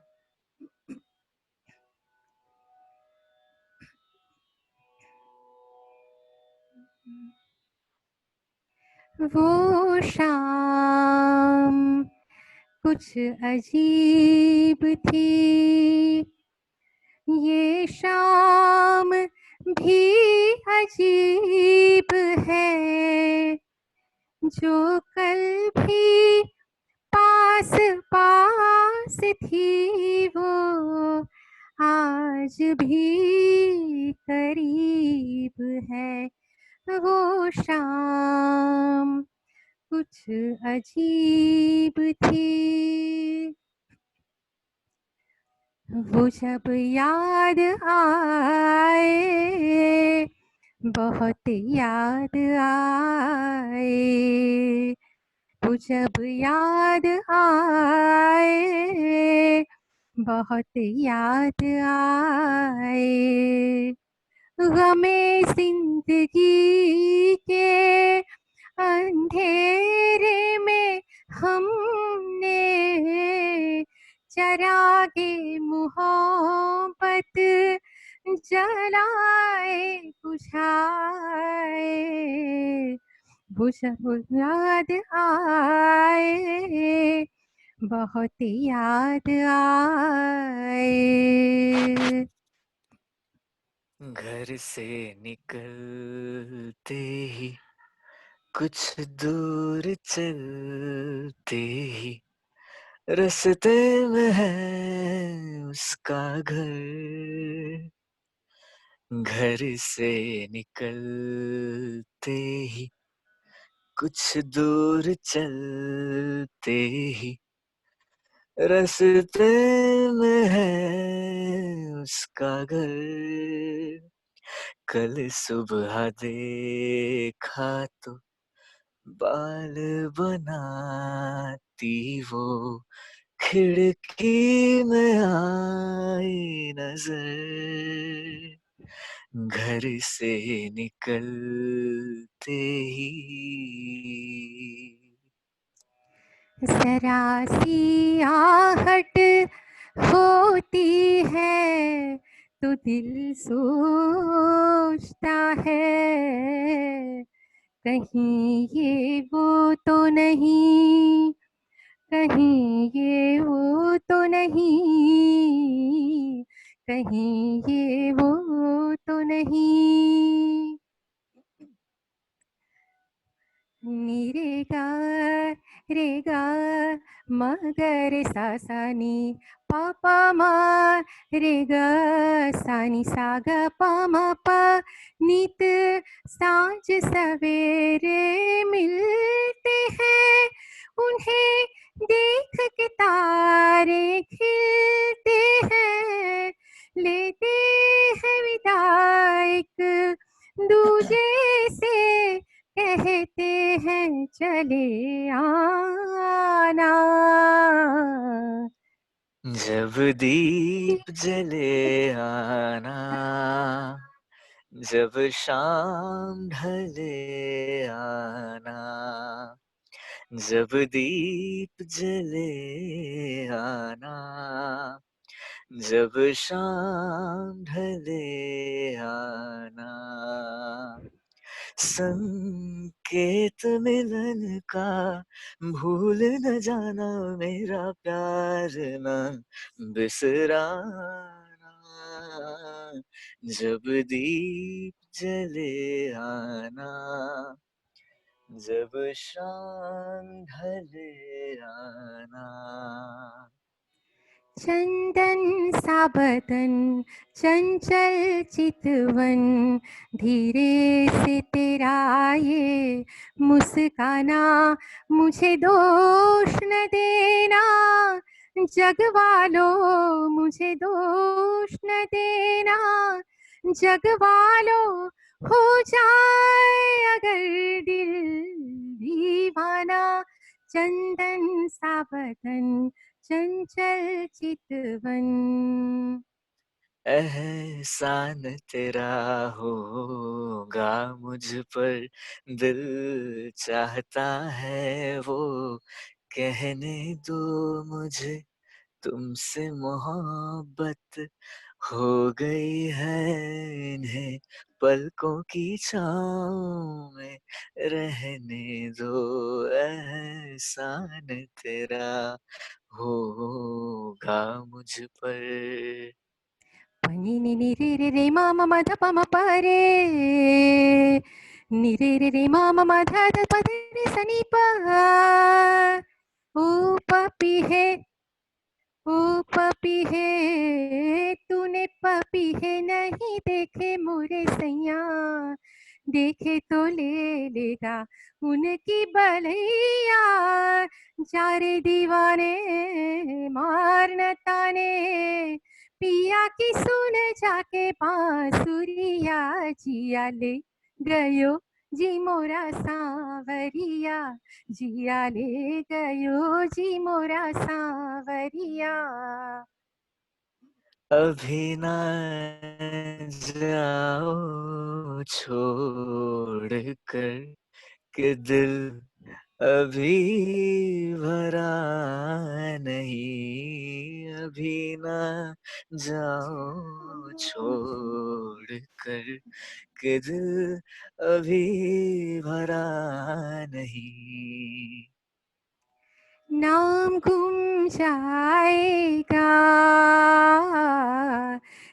वो शाम कुछ अजीब थी, ये शाम भी अजीब है, जो कल भी पास पास थी वो आज भी करीब है। वो शाम कुछ अजीब थी, वो जब याद आए, बहुत याद आए, वो जब याद आए, बहुत याद आए। गमे जिंदगी के अंधेरे में हमने चरागे मोहब्बत जलाए बुझाए, वो जब याद आए, बहुत याद आए। घर से निकलते ही कुछ दूर चलते ही रास्ते में है उसका घर, घर से निकलते ही कुछ दूर चलते ही रास्ते में है उसका घर। कल सुबह देखा तो बाल बनाती वो खिड़की में आई नजर, घर से निकलते ही। जरा सी आहट होती है तो दिल सोचता है, कहीं ये वो तो नहीं, कहीं ये वो तो नहीं, कहीं ये वो तो नहीं। नी रे गा मगर सा सा नी पा पा मा रे गा सा नी सा गा पा मा पा। नित सांझ सवेरे मिलते हैं, उन्हें देख के तारे खिलते हैं, लेते हैं विदा एक दूजे से, कहते हैं चले आना। जब दीप जले आना, जब शाम ढले आना, जब दीप जले आना, जब शाम ढले आना। संकेत मिलन का भूल न जाना, मेरा प्यार न बिसराना। जब दीप जले आना, जब शाम ढले आना। चंदन सा बदन चंचल चितवन, धीरे से तेरा ये मुस्काना, मुझे दोष न देना जग वालों, मुझे दोष न देना जग वालों, हो जाए अगर दिल दीवाना। चंदन सा बदन चंचल चितवन। एहसान तेरा होगा मुझ पर, दिल चाहता है वो कहने दो मुझे, तुमसे मोहब्बत हो गई है इन्हें पलकों की छाँव में रहने दो। एहसान तेरा होगा मुझ पर। पनी नि नि रे रे रे मा म ध प म प रे, नि रे रे रे मा म ध ध प ध रे स नि प। ओ पपी है, ओ पपी है, तूने पपी है नहीं देखे मोरे सैया, देखे तो ले लेगा उनकी बलैया। जा रे दीवाने मारना ताने, पिया की सुन जाके बांसुरिया, जिया ले गयो जी मोरा सांवरिया, जिया ले गयो जी मोरा सांवरिया। अभी ना जाओ छोड़ कर के दिल अभी भरा नहीं, अभी ना जाओ छोड़ कर के दिल अभी भरा नहीं। नाम गुम जाएगा,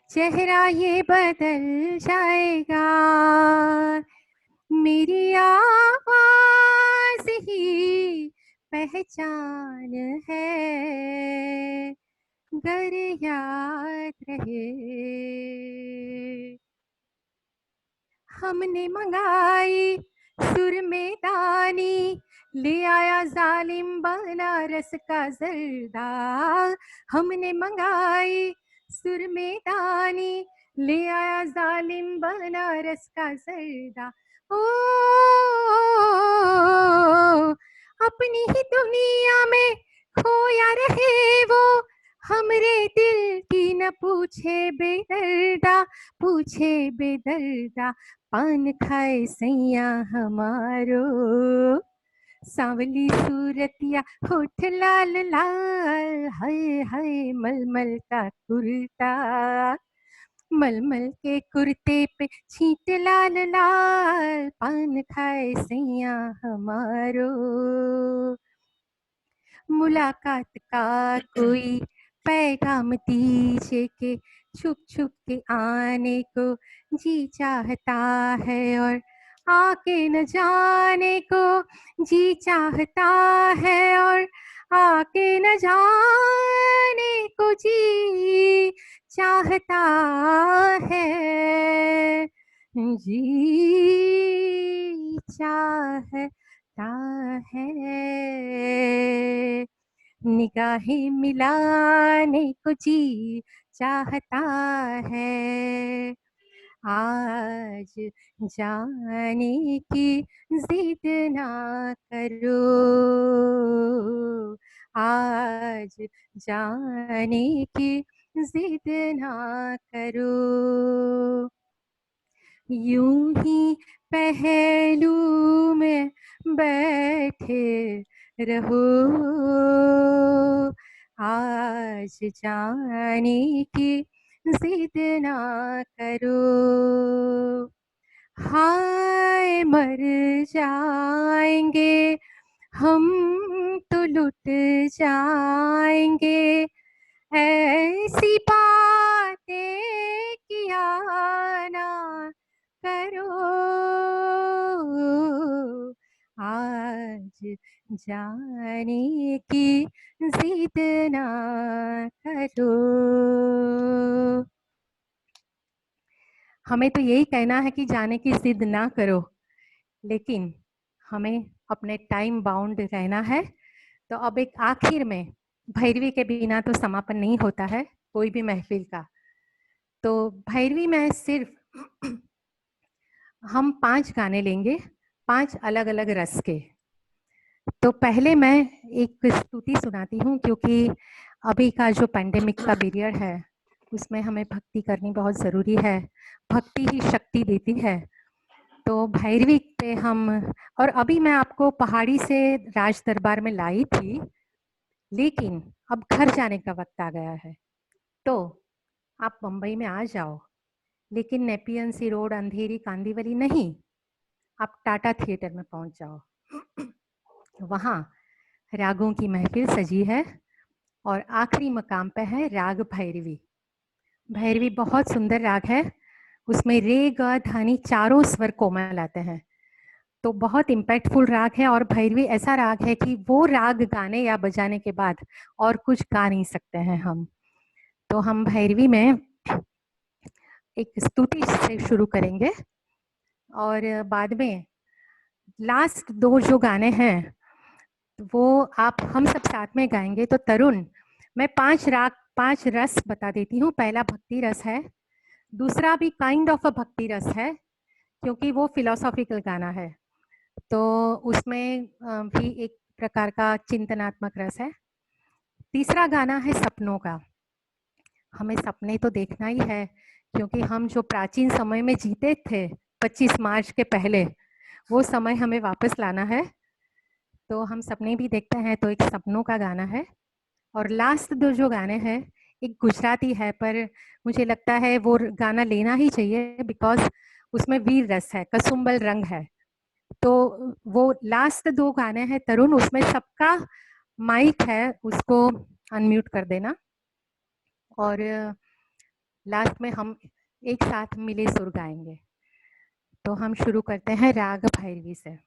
चेहरा ये बदल जाएगा, मेरी आवाज ही पहचान है, गर याद रहे। हमने मंगाई सुर में दानी, ले आया जालिम बनारस का जर्दा। हमने मंगाई सुर में दानी, ले आया जालिम बनारस का जर्दा। ओ अपनी ही दुनिया में खोया रहे वो, हमरे दिल की न पूछे बेदर्दा, पूछे बेदर्दा। पान खाए सैया हमारो, सांवली सूरतिया होठ लाल लाल, हाय हाय मलमल का कुर्ता, मलमल के कुर्ते पे छींट लाल लाल। पान खाए सैया हमारो, मुलाकात का कोई पैगाम दीजिए के छुप छुप के आने को जी चाहता है, और आके न जाने को जी चाहता है, और आके न जाने को जी चाहता है, जी चाहता है। निगाहें मिलाने को जी चाहता है, आज जाने की जिद ना करो, आज जाने की जिद ना करो। यूं ही पहलू में बैठे रहो, आज जाने की जिद ना करो। हाय मर जाएंगे हम तो लुट जाएंगे, ऐसी बातें किया ना करो, आज जाने की जिद ना करो। हमें तो यही कहना है कि जाने की जिद ना करो, लेकिन हमें अपने टाइम बाउंड रहना है। तो अब एक आखिर में भैरवी के बिना तो समापन नहीं होता है कोई भी महफिल का। तो भैरवी में सिर्फ हम 5 गाने लेंगे, 5 अलग अलग रस के। तो पहले मैं एक स्तुति सुनाती हूँ, क्योंकि अभी का जो पैंडेमिक का पीरियड है उसमें हमें भक्ति करनी बहुत ज़रूरी है। भक्ति ही शक्ति देती है। तो भैरवी पे हम, और अभी मैं आपको पहाड़ी से राज दरबार में लाई थी, लेकिन अब घर जाने का वक्त आ गया है। तो आप मुंबई में आ जाओ, लेकिन नेपियन सी रोड, अंधेरी, कांदीवली नहीं, आप टाटा थिएटर में पहुंच जाओ। वहाँ रागों की महफिल सजी है और आखिरी मकाम पे है राग भैरवी। भैरवी बहुत सुंदर राग है, उसमें रे ग धानी चारों स्वर कोमल आते हैं, तो बहुत इम्पैक्टफुल राग है। और भैरवी ऐसा राग है कि वो राग गाने या बजाने के बाद और कुछ गा नहीं सकते हैं हम। तो हम भैरवी में एक स्तुति से शुरू करेंगे और बाद में लास्ट 2 जो गाने हैं वो आप हम सब साथ में गाएंगे। तो तरुण, मैं 5 राग 5 रस बता देती हूँ। पहला भक्ति रस है, दूसरा भी काइंड ऑफ अ भक्ति रस है क्योंकि वो फिलोसॉफिकल गाना है, तो उसमें भी एक प्रकार का चिंतनात्मक रस है। तीसरा गाना है सपनों का। हमें सपने तो देखना ही है, क्योंकि हम जो प्राचीन समय में जीते थे 25 मार्च के पहले, वो समय हमें वापस लाना है। तो हम सपने भी देखते हैं, तो एक सपनों का गाना है। और लास्ट 2 जो गाने हैं, एक गुजराती है, पर मुझे लगता है वो गाना लेना ही चाहिए बिकॉज उसमें वीर रस है, कसुम्बल रंग है। तो वो लास्ट 2 गाने हैं तरुण, उसमें सबका माइक है, उसको अनम्यूट कर देना। और लास्ट में हम एक साथ मिले सुर गाएंगे। तो हम शुरू करते हैं राग भैरवी से।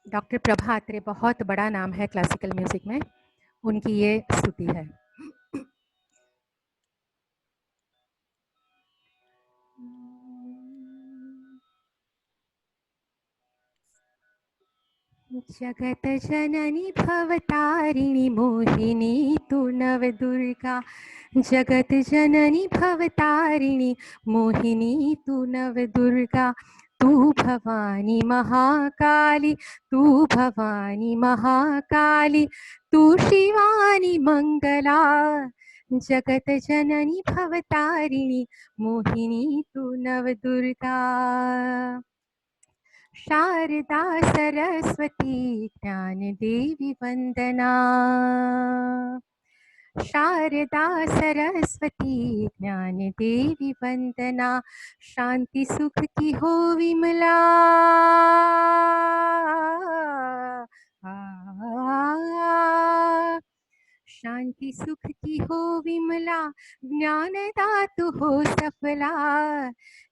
डॉक्टर प्रभा अत्रे बहुत बड़ा नाम है क्लासिकल म्यूजिक में, उनकी ये स्तुति है। जगत जननी भवतारिणी मोहिनी तू नव दुर्गा, जगत जननी भवतारिणी मोहिनी तू नव दुर्गा, तू भवानी महाकाली, तू भवानी महाकाली, तू शिवानी मंगला, जगत जननी भवतारिणी मोहिनी तू नव दुर्गा। शारदा सरस्वती ज्ञान देवी वंदना, शारदा सरस्वती ज्ञान देवी वंदना, शांति सुख की हो विमला, शांति सुख की हो विमला, ज्ञान दातु हो सफला,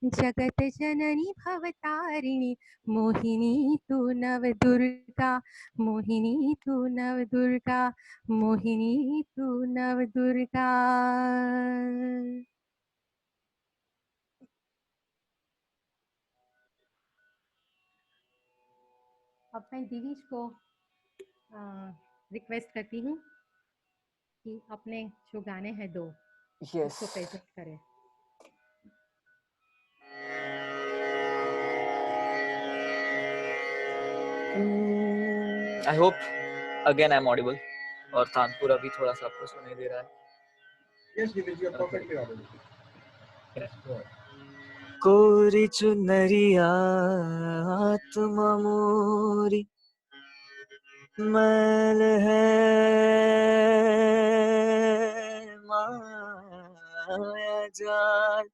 जगत जननी भवतारिणी मोहिनी तू नव दुर्गा, मोहिनी तू नव दुर्गा, मोहिनी तू नव दुर्गा। अब मैं दिविज को रिक्वेस्ट करती हूँ कि अपने जो गाने हैं दो उसको प्रेजेंट करें। I hope again I'm audible और तानपुरा भी थोड़ा सा आपको सुनाई दे रहा है। Yes, Divish, you are perfectly audible. Yes, go ahead. कोरी चुनरिया आत्मा मोरी मैल है माया जाल,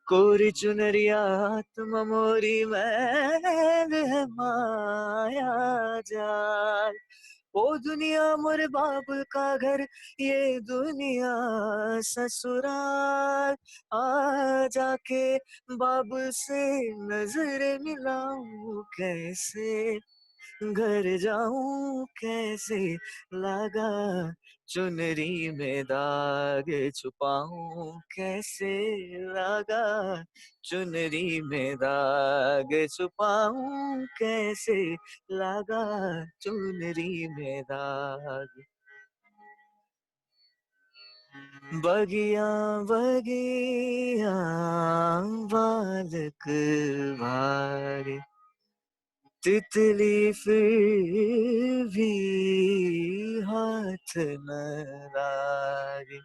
कोरी चुनरिया आत्मा मोरी मैल है माया जाल, ओ दुनिया मोरे बाबुल का घर, ये दुनिया ससुराल, आ जाके बाबुल से नजर मिलाऊं कैसे, घर जाऊं कैसे, लगा चुनरी में दाग छुपाऊं कैसे, लगा चुनरी में दाग छुपाऊं कैसे, लगा चुनरी में दाग। बगिया बगिया बालक भारे, तितली फिर भी हाथ न लागे,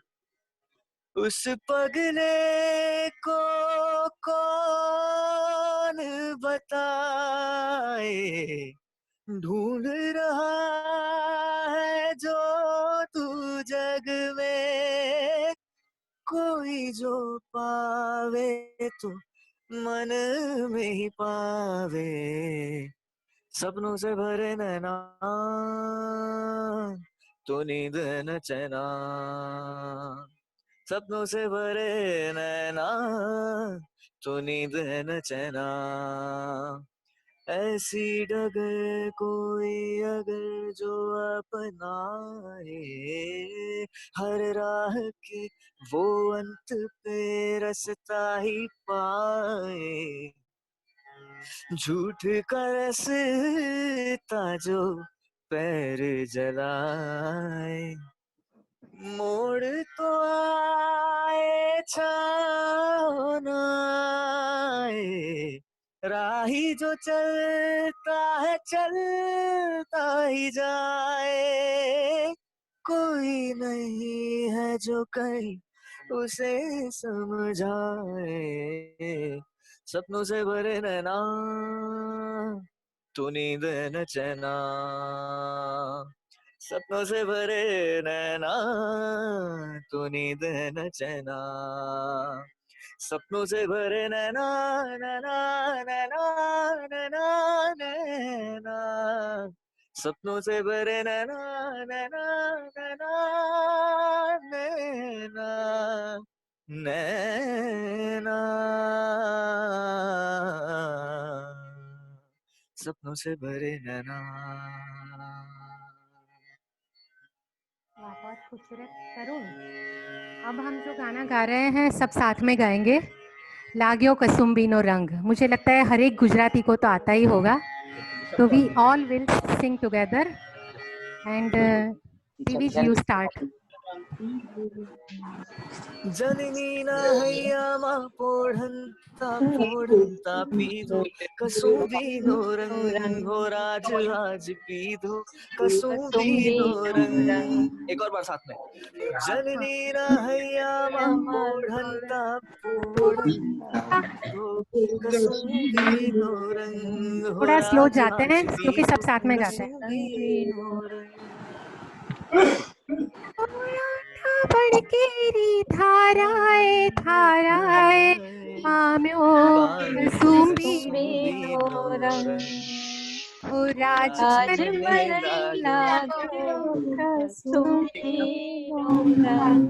उस पगले को कौन बताए, ढूंढ रहा है जो तू जग में, कोई जो पावे तो मन में ही पावे, सपनों से भरे नैना तो नींद न चैना, सपनों से भरे नैना तो नींद न चैना, ऐसी डगर कोई अगर जो अपनाए, हर राह के वो अंत पे रास्ता ही पाए, झूठ का रास्ता जो पैर जलाए, मोड़ तो आए छाओ न आए, राही जो चलता है चलता ही जाए, कोई नहीं है जो कहीं उसे समझाए, सपनों से भरे नैना तू नींद न चैना, सपनों से भरे नैना तू नींद न चैना, सपनों से भरे नैना नैना नैना नैना नैना, सपनों से भरे नैना नैना नैना नैना नैना, सपनों से भरे नैना। बहुत खूबसूरत तरुण। अब हम जो गाना गा रहे हैं सब साथ में गाएंगे, लाग्यो कसुम्बीनो रंग। मुझे लगता है हर एक गुजराती को तो आता ही होगा, तो we all will sing together and Divij you start. जननी ना हैया पोढ़ंता पोढ़ंता पीधो कसुम्बीनो रंग हो राज आज पीधो कसुम्बीनो रंग। एक और बार साथ में। जननी ना हैया पोढ़ंता पोढ़ंता पीधो कसुम्बीनो रंग हो थोड़ा स्लो राज जाते हैं आज क्योंकि सब साथ में गाते हैं। कसुम्बीनो रंग। बड़केरी धाराए धाराए पाम्यो कसुम्बीनो रंग हो राज मन लाग्यो कसुम्बीनो रंग,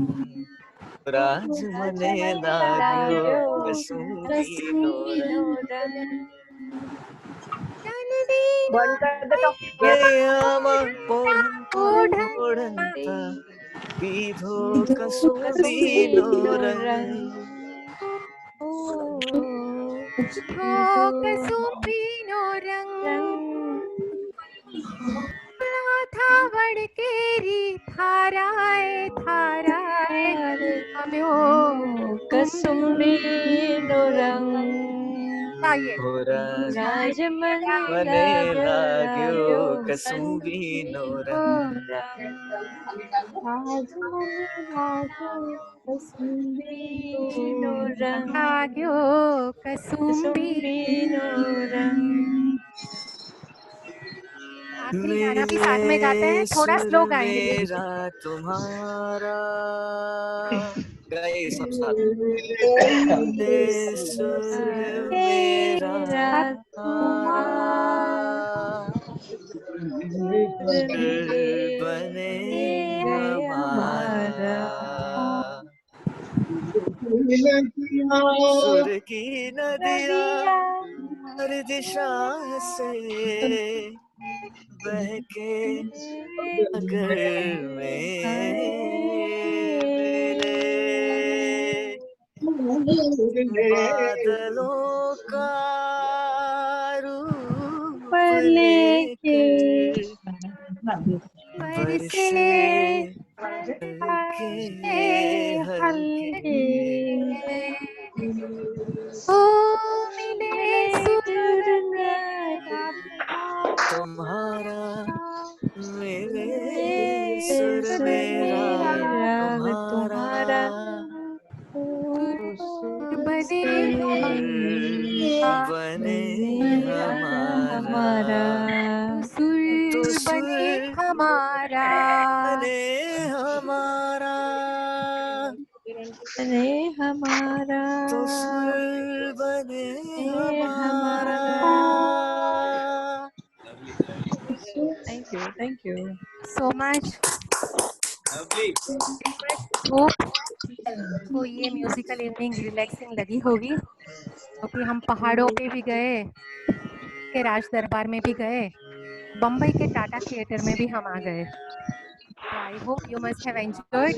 राज मने लाग्यो कसुम्बीनो रंग। पोढ़ंता पीधो कसुम्बीनो रंग, कसुम्बीनो रंग था बड़केरी धाराए धाराए पाम्यो कसुम्बीनो रंग हो राज मने लाग्यो कसुम्बीनो रंग, कसुम्बीनो रंग लाग्यो कसुम्बीनो रंग। आखिरी गाना भी साथ में गाते हैं, थोड़ा स्लो गाएंगे। मेरा तुम्हारा गाए सब साथ। सुर मेरा तुम्हारा बने हमारा, सुर की नदिया हर दिशा से बहके अगर मेरे बादलों का रूप लेके बरसे हल्के हल्के ओ मिले सुर तुम्हारा मेरे सुर मेरा तुम्हारा, बने बने हमारा, सुर बने हमारा, बने हमारा, बने हमारा, तो सुर बने हमारा। Thank you so much. Hope को ये म्यूजिकल इवनिंग रिलैक्सिंग लगी होगी, क्योंकि हम पहाड़ों पे भी गए, के राज दरबार में भी गए, बम्बई के टाटा थिएटर में भी हम आ गए। I hope you must have enjoyed.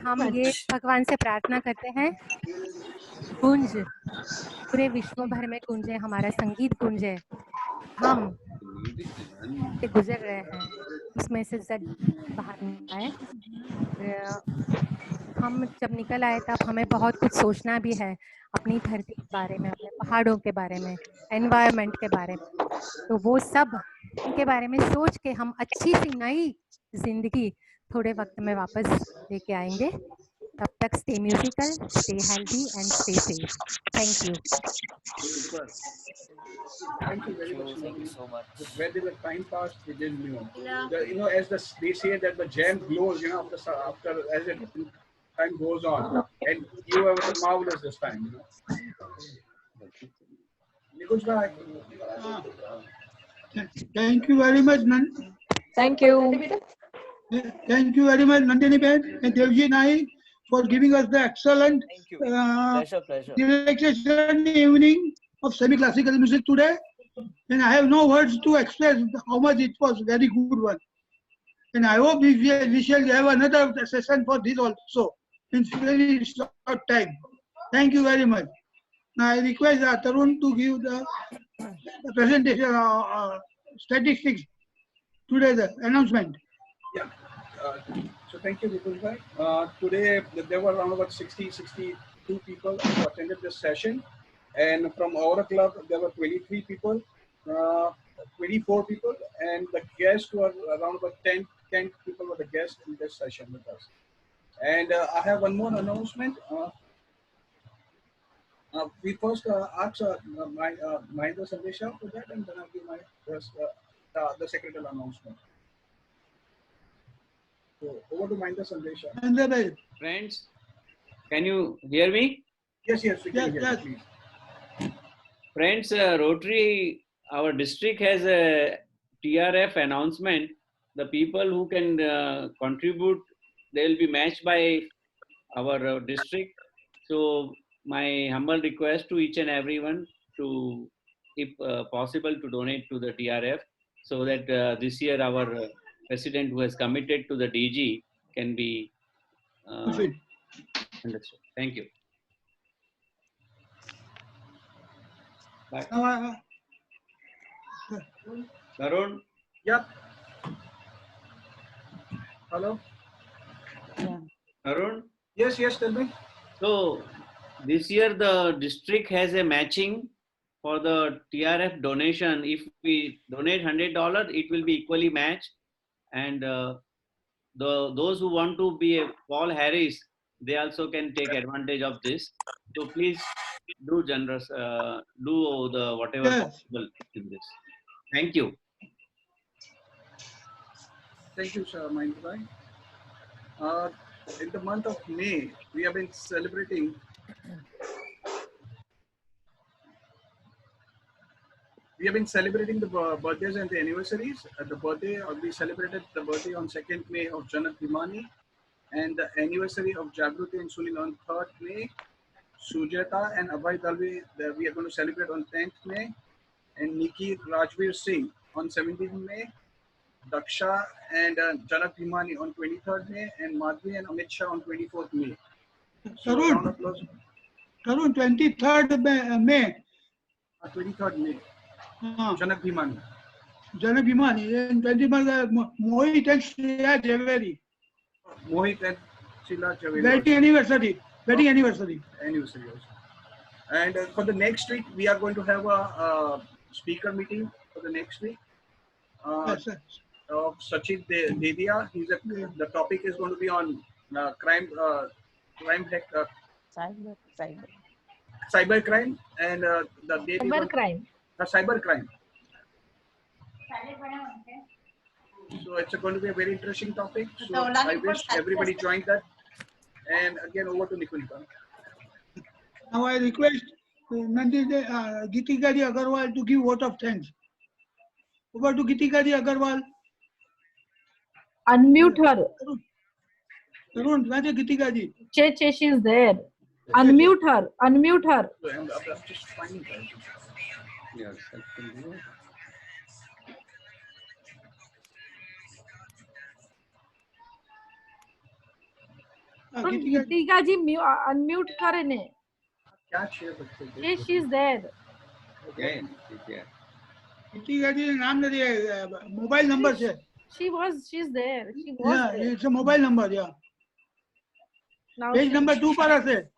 हम ये भगवान से प्रार्थना करते हैं गूंज पूरे विश्व भर में गूंजे, हमारा संगीत गूंजे, हम से गुजर रहे हैं उसमें से जद बाहर आए। हम जब निकल आए तब हमें बहुत कुछ सोचना भी है अपनी धरती के बारे में, अपने पहाड़ों के बारे में, एनवायरनमेंट के बारे में। तो वो सब के बारे में सोच के हम अच्छी सी नई जिंदगी थोड़े वक्त में वापस लेके आएंगे। तब तक stay musical, stay healthy and stay safe. Thank you. Thank you very much. Thank you so much. Where did the time pass? We didn't know. As they say that the gem glows, after as it time goes on, and you have been marvelous this time. You know. Nikush bhai. Thank you very much, Thank you. Thank you very much, Nandini Ben and Devji Naik, for giving us the excellent Pleasure. relaxation evening of semi-classical music today. And I have no words to express how much it was very good one. And I hope we shall have another session for this also in very short time. Thank you very much. Now I request Tarun to give the presentation, statistics today, the announcement. Yeah. So thank you, Nikush bhai. Today there were around about 62 people who attended this session, and from our club there were 23 people, 24 people, and the guests were around about 10 people were the guests in this session with us. And I have one more announcement. We first ask Mahendra Sandesha for that, and then I'll give my the secretarial announcement. So over to Mahendra Sandesha. Friends, can you hear me? Yes, we can hear you, please. Friends, Rotary, our district has a TRF announcement. The people who can contribute, they will be matched by our district. So my humble request to each and everyone to, if possible, to donate to the TRF, so that this year our president who has committed to the DG can be understood. Thank you. Bye. Tarun? Yeah. Hello? Tarun? Yes, tell me. So this year the district has a matching for the TRF donation. If we donate $100, it will be equally matched. And those who want to be a Paul Harris, they also can take advantage of this. So please do generous, do the whatever possible in this. Thank you. Thank you, sir, Mahendra. In the month of May, we have been celebrating the birthdays and the anniversaries. We celebrated the birthday on 2nd May of Janak Bhimani, and the anniversary of Jagruti and Sulin on 3rd May. Sujata and Abhay Dalvi, we are going to celebrate on 10th May, and Nikki Rajveer Singh on 17th May. Daksha and Janak Bhimani on 23rd May, and Madhvi and Amit Shah on 24th May. So Tarun, 23rd May. 23rd May. Janak Bhimani. Janak Bhimani. And 23rd Mohit and Shreya Javeri. Mohit and Sheila Javeri. Wedding anniversary. Anniversary also. And for the next week, we are going to have a speaker meeting for the next week. Yes, of Sachit Dedia. The topic is going to be on cyber crime, and the date cyber crime. So it's going to be a very interesting topic. So I wish everybody joined that. And again, over to Nikunika. Now I request Gitikari Agarwal to give vote of thanks. Over to Gitikari Agarwal. Unmute her. Tarun, where is Gitikari? Che, she's there. Unmute her. I'm just finding her. Yes, Gitika ji unmute करे ने. Che, she's there. Okay. Gitika ji नाम नहीं है, mobile number से. She's there. Yeah, it's a mobile number, yeah. Now Page number 2 पर है.